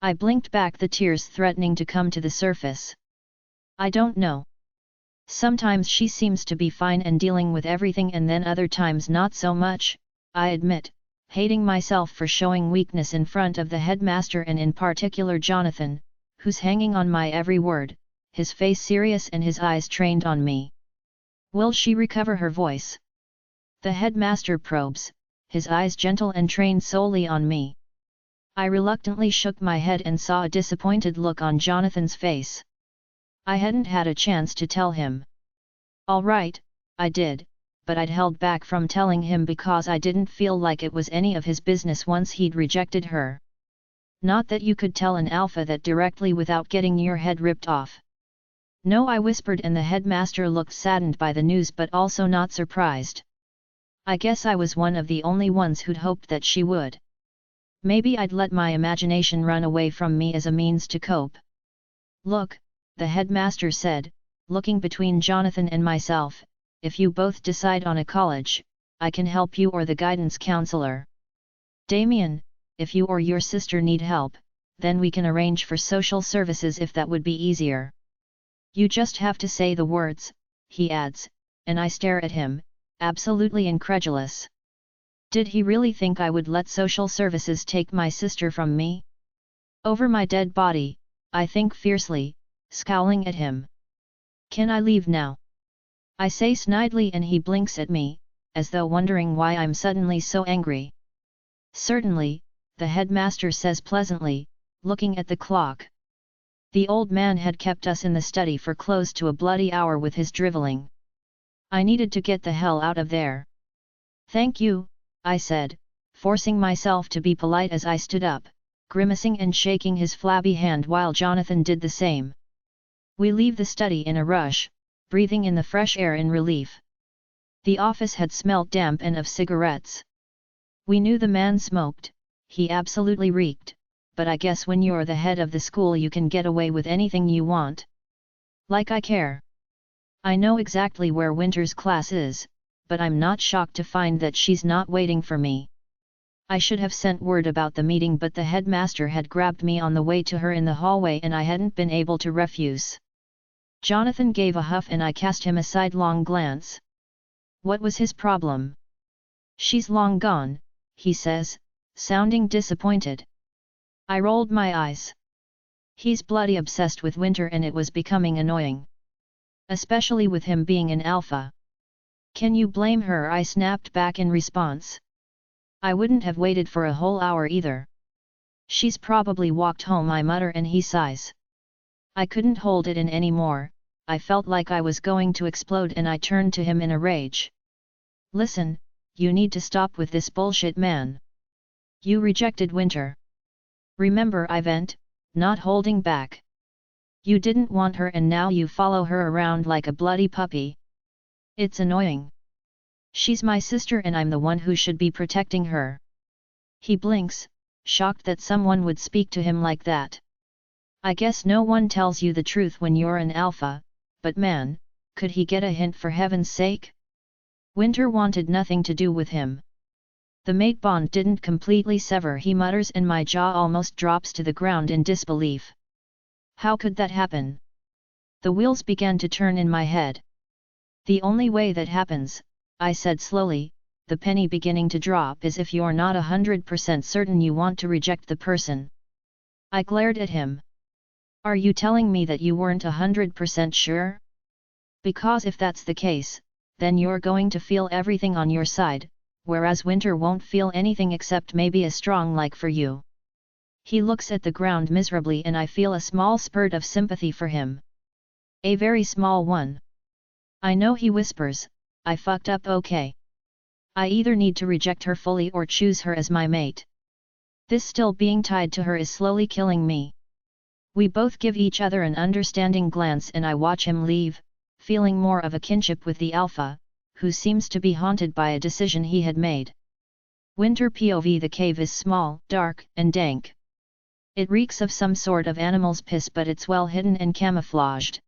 I blinked back, the tears threatening to come to the surface. I don't know. Sometimes she seems to be fine and dealing with everything, and then other times not so much, I admit, hating myself for showing weakness in front of the headmaster, and in particular Jonathan, who's hanging on my every word, his face serious and his eyes trained on me. Will she recover her voice? The headmaster probes, his eyes gentle and trained solely on me. I reluctantly shook my head and saw a disappointed look on Jonathan's face. I hadn't had a chance to tell him. All right, I did, but I'd held back from telling him because I didn't feel like it was any of his business once he'd rejected her. Not that you could tell an alpha that directly without getting your head ripped off. No, I whispered, and the headmaster looked saddened by the news but also not surprised. I guess I was one of the only ones who'd hoped that she would. Maybe I'd let my imagination run away from me as a means to cope. Look, the headmaster said, looking between Jonathan and myself, if you both decide on a college, I can help you or the guidance counselor. Damien, if you or your sister need help, then we can arrange for social services if that would be easier. You just have to say the words, he adds, and I stare at him, absolutely incredulous. Did he really think I would let social services take my sister from me? Over my dead body, I think fiercely, scowling at him. Can I leave now? I say snidely, and he blinks at me, as though wondering why I'm suddenly so angry. Certainly, the headmaster says pleasantly, looking at the clock. The old man had kept us in the study for close to a bloody hour with his driveling. I needed to get the hell out of there. Thank you, I said, forcing myself to be polite as I stood up, grimacing and shaking his flabby hand while Jonathan did the same. We leave the study in a rush, breathing in the fresh air in relief. The office had smelt damp and of cigarettes. We knew the man smoked, he absolutely reeked, but I guess when you're the head of the school you can get away with anything you want. Like I care. I know exactly where Winter's class is, but I'm not shocked to find that she's not waiting for me. I should have sent word about the meeting, but the headmaster had grabbed me on the way to her in the hallway and I hadn't been able to refuse. Jonathan gave a huff and I cast him a sidelong glance. What was his problem? She's long gone, he says, sounding disappointed. I rolled my eyes. He's bloody obsessed with Winter and it was becoming annoying. Especially with him being an alpha. Can you blame her? I snapped back in response. I wouldn't have waited for a whole hour either. She's probably walked home, I mutter, and he sighs. I couldn't hold it in anymore, I felt like I was going to explode, and I turned to him in a rage. Listen, you need to stop with this bullshit, man. You rejected Winter. Remember, I vent, not holding back. You didn't want her and now you follow her around like a bloody puppy. It's annoying. She's my sister and I'm the one who should be protecting her. He blinks, shocked that someone would speak to him like that. I guess no one tells you the truth when you're an alpha, but man, could he get a hint for heaven's sake? Winter wanted nothing to do with him. The mate bond didn't completely sever, he mutters, and my jaw almost drops to the ground in disbelief. How could that happen? The wheels began to turn in my head. The only way that happens, I said slowly, the penny beginning to drop, is if you're not 100% certain you want to reject the person. I glared at him. Are you telling me that you weren't 100% sure? Because if that's the case, then you're going to feel everything on your side, whereas Winter won't feel anything except maybe a strong like for you. He looks at the ground miserably and I feel a small spurt of sympathy for him. A very small one. I know, he whispers, I fucked up, okay. I either need to reject her fully or choose her as my mate. This still being tied to her is slowly killing me. We both give each other an understanding glance and I watch him leave, feeling more of a kinship with the alpha, who seems to be haunted by a decision he had made. Winter POV. The cave is small, dark, and dank. It reeks of some sort of animal's piss, but it's well hidden and camouflaged.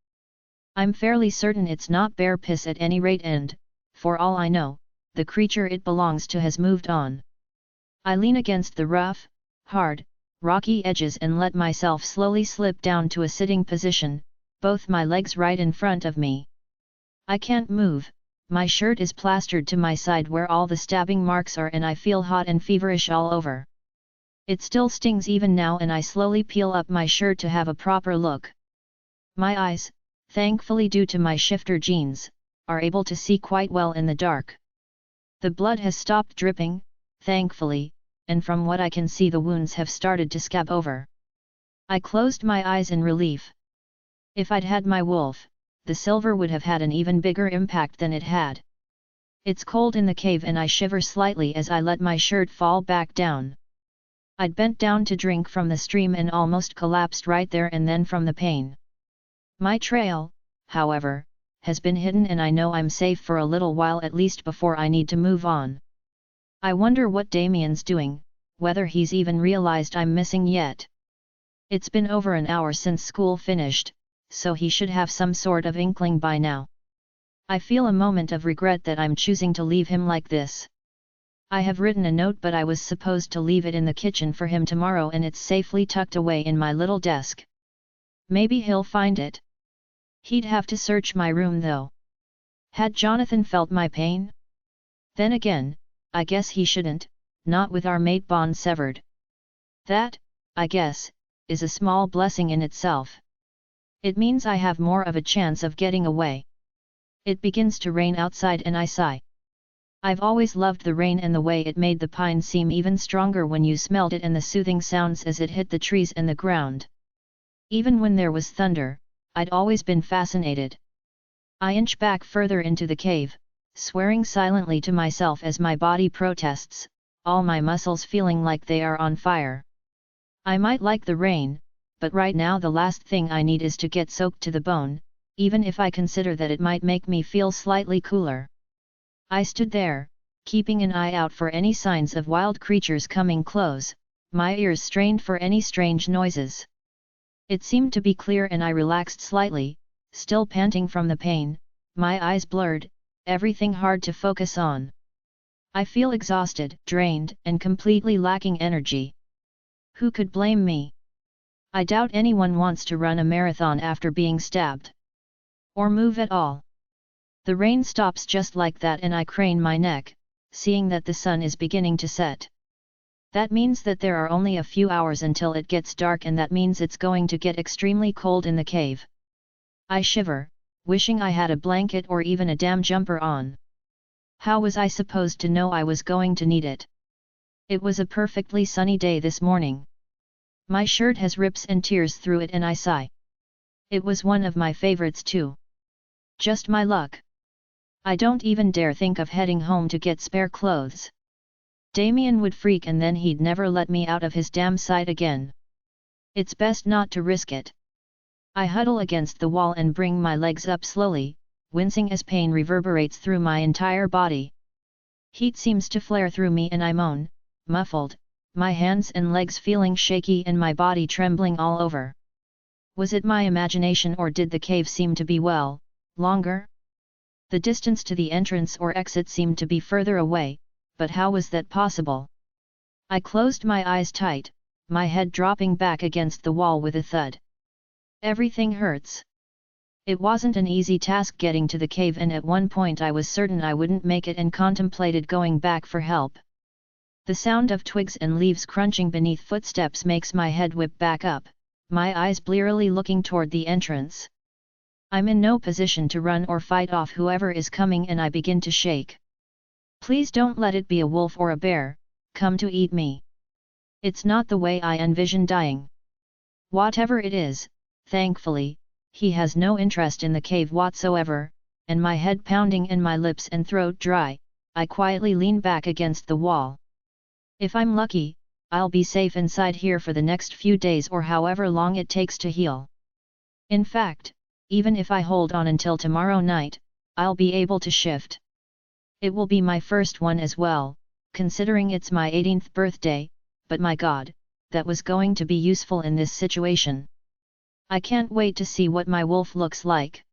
I'm fairly certain it's not bear piss at any rate, and, for all I know, the creature it belongs to has moved on. I lean against the rough, hard, rocky edges and let myself slowly slip down to a sitting position, both my legs right in front of me. I can't move, my shirt is plastered to my side where all the stabbing marks are, and I feel hot and feverish all over. It still stings even now, and I slowly peel up my shirt to have a proper look. My eyes, thankfully due to my shifter jeans, are able to see quite well in the dark. The blood has stopped dripping, thankfully, and from what I can see the wounds have started to scab over. I closed my eyes in relief. If I'd had my wolf, the silver would have had an even bigger impact than it had. It's cold in the cave and I shiver slightly as I let my shirt fall back down. I'd bent down to drink from the stream and almost collapsed right there and then from the pain. My trail, however, has been hidden and I know I'm safe for a little while at least before I need to move on. I wonder what Damien's doing, whether he's even realized I'm missing yet. It's been over an hour since school finished, so he should have some sort of inkling by now. I feel a moment of regret that I'm choosing to leave him like this. I have written a note, but I was supposed to leave it in the kitchen for him tomorrow and it's safely tucked away in my little desk. Maybe he'll find it. He'd have to search my room though. Had Jonathan felt my pain? Then again, I guess he shouldn't, not with our mate bond severed. That, I guess, is a small blessing in itself. It means I have more of a chance of getting away. It begins to rain outside and I sigh. I've always loved the rain and the way it made the pine seem even stronger when you smelled it and the soothing sounds as it hit the trees and the ground. Even when there was thunder, I'd always been fascinated. I inch back further into the cave, swearing silently to myself as my body protests, all my muscles feeling like they are on fire. I might like the rain, but right now the last thing I need is to get soaked to the bone, even if I consider that it might make me feel slightly cooler. I stood there, keeping an eye out for any signs of wild creatures coming close, my ears strained for any strange noises. It seemed to be clear and I relaxed slightly, still panting from the pain, my eyes blurred, everything hard to focus on. I feel exhausted, drained, and completely lacking energy. Who could blame me? I doubt anyone wants to run a marathon after being stabbed. Or move at all. The rain stops just like that and I crane my neck, seeing that the sun is beginning to set. That means that there are only a few hours until it gets dark, and that means it's going to get extremely cold in the cave. I shiver, wishing I had a blanket or even a damn jumper on. How was I supposed to know I was going to need it? It was a perfectly sunny day this morning. My shirt has rips and tears through it and I sigh. It was one of my favorites too. Just my luck. I don't even dare think of heading home to get spare clothes. Damien would freak and then he'd never let me out of his damn sight again. It's best not to risk it. I huddle against the wall and bring my legs up slowly, wincing as pain reverberates through my entire body. Heat seems to flare through me and I moan, muffled, my hands and legs feeling shaky and my body trembling all over. Was it my imagination or did the cave seem to be longer? The distance to the entrance or exit seemed to be further away, but how was that possible? I closed my eyes tight, my head dropping back against the wall with a thud. Everything hurts. It wasn't an easy task getting to the cave, and at one point I was certain I wouldn't make it and contemplated going back for help. The sound of twigs and leaves crunching beneath footsteps makes my head whip back up, my eyes blearily looking toward the entrance. I'm in no position to run or fight off whoever is coming, and I begin to shake. Please don't let it be a wolf or a bear, come to eat me. It's not the way I envision dying. Whatever it is, thankfully, he has no interest in the cave whatsoever, and my head pounding and my lips and throat dry, I quietly lean back against the wall. If I'm lucky, I'll be safe inside here for the next few days or however long it takes to heal. In fact, even if I hold on until tomorrow night, I'll be able to shift. It will be my first one as well, considering it's my 18th birthday, but my God, that was going to be useful in this situation. I can't wait to see what my wolf looks like.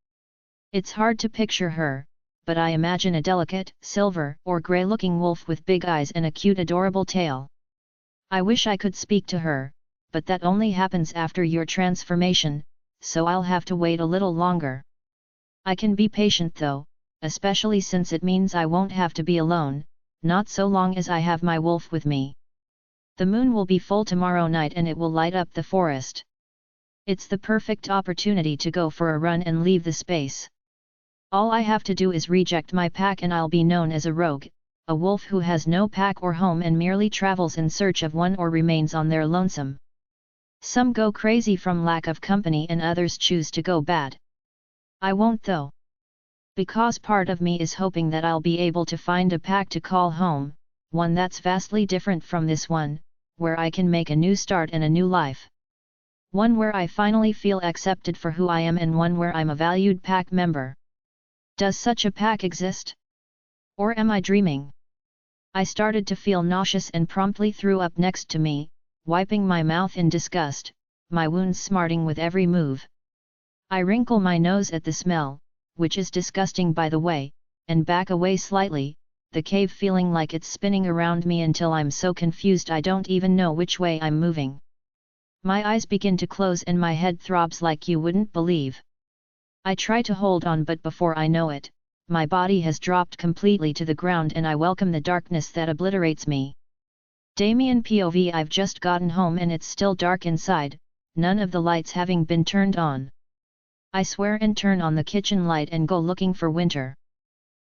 It's hard to picture her, but I imagine a delicate, silver or grey-looking wolf with big eyes and a cute adorable tail. I wish I could speak to her, but that only happens after your transformation, so I'll have to wait a little longer. I can be patient though, especially since it means I won't have to be alone, not so long as I have my wolf with me. The moon will be full tomorrow night and it will light up the forest. It's the perfect opportunity to go for a run and leave the space. All I have to do is reject my pack and I'll be known as a rogue, a wolf who has no pack or home and merely travels in search of one or remains on their lonesome. Some go crazy from lack of company and others choose to go bad. I won't though. Because part of me is hoping that I'll be able to find a pack to call home, one that's vastly different from this one, where I can make a new start and a new life. One where I finally feel accepted for who I am and one where I'm a valued pack member. Does such a pack exist? Or am I dreaming? I started to feel nauseous and promptly threw up next to me, wiping my mouth in disgust, my wounds smarting with every move. I wrinkle my nose at the smell, which is disgusting by the way, and back away slightly, the cave feeling like it's spinning around me until I'm so confused I don't even know which way I'm moving. My eyes begin to close and my head throbs like you wouldn't believe. I try to hold on, but before I know it, my body has dropped completely to the ground and I welcome the darkness that obliterates me. Damien POV. I've just gotten home and it's still dark inside, none of the lights having been turned on. I swear and turn on the kitchen light and go looking for Winter.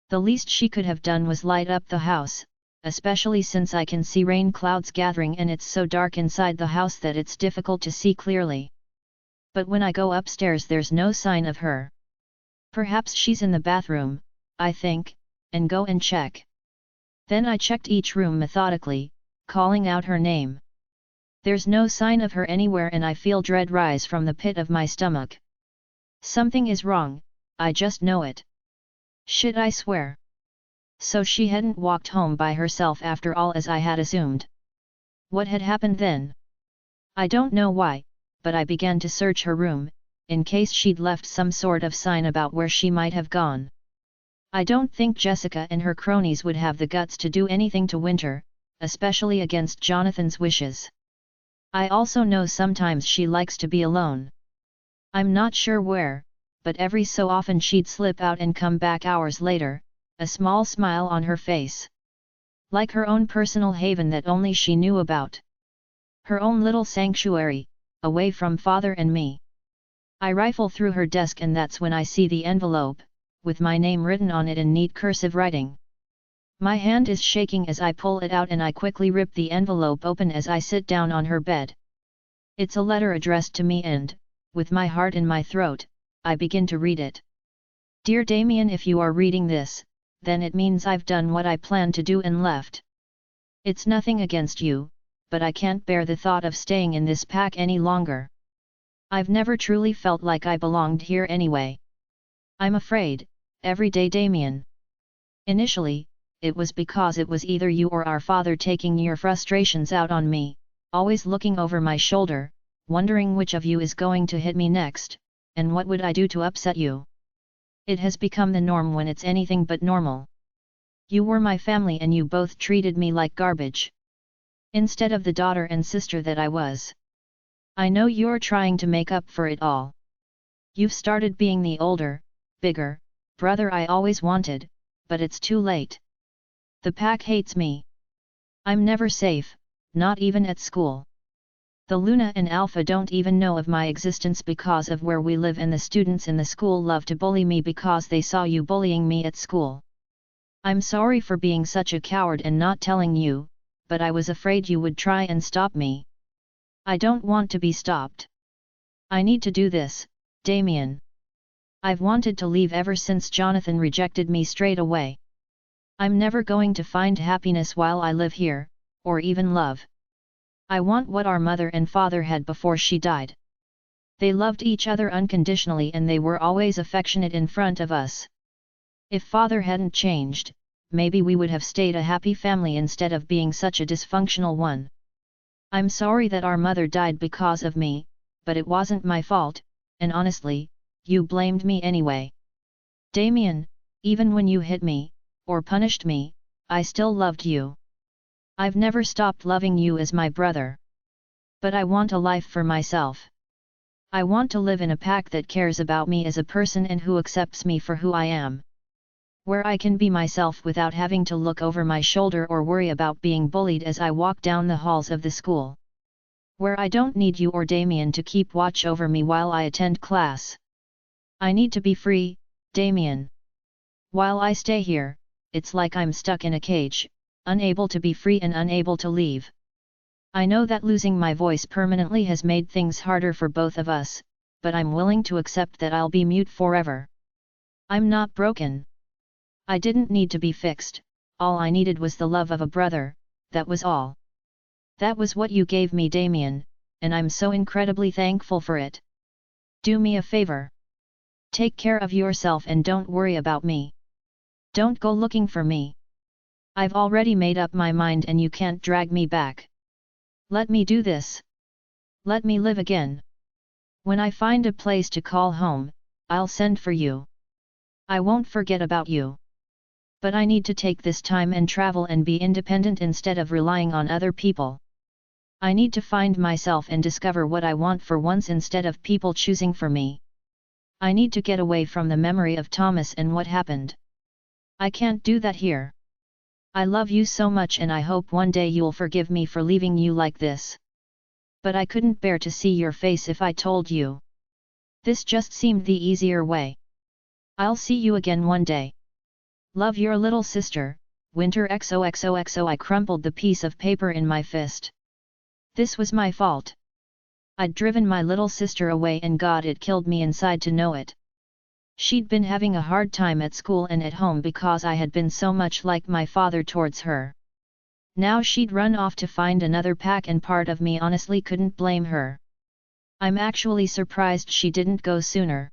The least she could have done was light up the house, especially since I can see rain clouds gathering and it's so dark inside the house that it's difficult to see clearly. But when I go upstairs there's no sign of her. Perhaps she's in the bathroom, I think, and go and check. Then I checked each room methodically, calling out her name. There's no sign of her anywhere and I feel dread rise from the pit of my stomach. Something is wrong, I just know it. Shit, I swear. So she hadn't walked home by herself after all as I had assumed. What had happened then? I don't know why, but I began to search her room, in case she'd left some sort of sign about where she might have gone. I don't think Jessica and her cronies would have the guts to do anything to Winter, especially against Jonathan's wishes. I also know sometimes she likes to be alone. I'm not sure where, but every so often she'd slip out and come back hours later, a small smile on her face. Like her own personal haven that only she knew about. Her own little sanctuary, away from father and me. I rifle through her desk and that's when I see the envelope, with my name written on it in neat cursive writing. My hand is shaking as I pull it out and I quickly rip the envelope open as I sit down on her bed. It's a letter addressed to me and, with my heart in my throat, I begin to read it. Dear Damien, if you are reading this, then it means I've done what I planned to do and left. It's nothing against you, but I can't bear the thought of staying in this pack any longer. I've never truly felt like I belonged here anyway. I'm afraid, everyday Damien. Initially, it was because it was either you or our father taking your frustrations out on me, always looking over my shoulder, wondering which of you is going to hit me next, and what would I do to upset you. It has become the norm when it's anything but normal. You were my family and you both treated me like garbage. Instead of the daughter and sister that I was. I know you're trying to make up for it all. You've started being the older, bigger, brother I always wanted, but it's too late. The pack hates me. I'm never safe, not even at school. The Luna and Alpha don't even know of my existence because of where we live, and the students in the school love to bully me because they saw you bullying me at school. I'm sorry for being such a coward and not telling you, but I was afraid you would try and stop me. I don't want to be stopped. I need to do this, Damien. I've wanted to leave ever since Jonathan rejected me straight away. I'm never going to find happiness while I live here, or even love. I want what our mother and father had before she died. They loved each other unconditionally and they were always affectionate in front of us. If father hadn't changed, maybe we would have stayed a happy family instead of being such a dysfunctional one. I'm sorry that our mother died because of me, but it wasn't my fault, and honestly, you blamed me anyway. Damien, even when you hit me, or punished me, I still loved you. I've never stopped loving you as my brother. But I want a life for myself. I want to live in a pack that cares about me as a person and who accepts me for who I am. Where I can be myself without having to look over my shoulder or worry about being bullied as I walk down the halls of the school. Where I don't need you or Damien to keep watch over me while I attend class. I need to be free, Damien. While I stay here, it's like I'm stuck in a cage, unable to be free and unable to leave. I know that losing my voice permanently has made things harder for both of us, but I'm willing to accept that I'll be mute forever. I'm not broken. I didn't need to be fixed, all I needed was the love of a brother, that was all. That was what you gave me, Damien, and I'm so incredibly thankful for it. Do me a favor. Take care of yourself and don't worry about me. Don't go looking for me. I've already made up my mind and you can't drag me back. Let me do this. Let me live again. When I find a place to call home, I'll send for you. I won't forget about you. But I need to take this time and travel and be independent instead of relying on other people. I need to find myself and discover what I want for once instead of people choosing for me. I need to get away from the memory of Thomas and what happened. I can't do that here. I love you so much and I hope one day you'll forgive me for leaving you like this. But I couldn't bear to see your face if I told you. This just seemed the easier way. I'll see you again one day. Love, your little sister, Winter XOXOXO. I crumpled the piece of paper in my fist. This was my fault. I'd driven my little sister away and God, it killed me inside to know it. She'd been having a hard time at school and at home because I had been so much like my father towards her. Now she'd run off to find another pack and part of me honestly couldn't blame her. I'm actually surprised she didn't go sooner.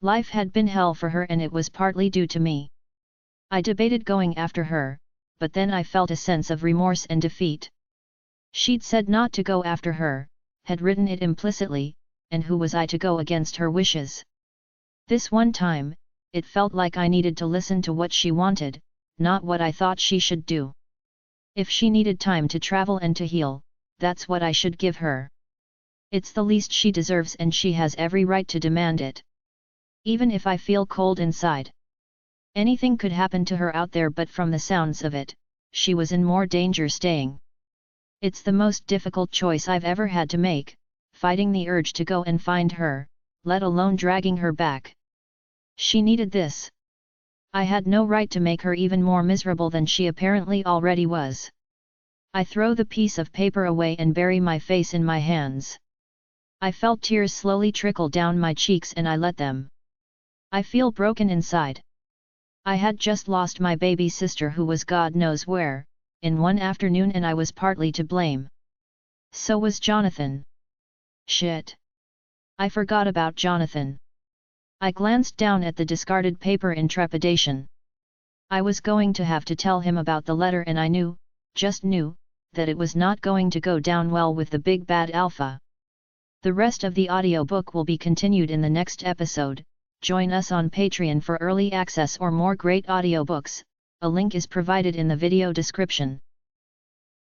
Life had been hell for her and it was partly due to me. I debated going after her, but then I felt a sense of remorse and defeat. She'd said not to go after her, had written it implicitly, and who was I to go against her wishes? This one time, it felt like I needed to listen to what she wanted, not what I thought she should do. If she needed time to travel and to heal, that's what I should give her. It's the least she deserves and she has every right to demand it. Even if I feel cold inside. Anything could happen to her out there, but from the sounds of it, she was in more danger staying. It's the most difficult choice I've ever had to make, fighting the urge to go and find her, let alone dragging her back. She needed this. I had no right to make her even more miserable than she apparently already was. I throw the piece of paper away and bury my face in my hands. I felt tears slowly trickle down my cheeks and I let them. I feel broken inside. I had just lost my baby sister who was God knows where, in one afternoon, and I was partly to blame. So was Jonathan. Shit. I forgot about Jonathan. I glanced down at the discarded paper in trepidation. I was going to have to tell him about the letter and I knew, just knew, that it was not going to go down well with the big bad Alpha. The rest of the audiobook will be continued in the next episode. Join us on Patreon for early access or more great audiobooks. A link is provided in the video description.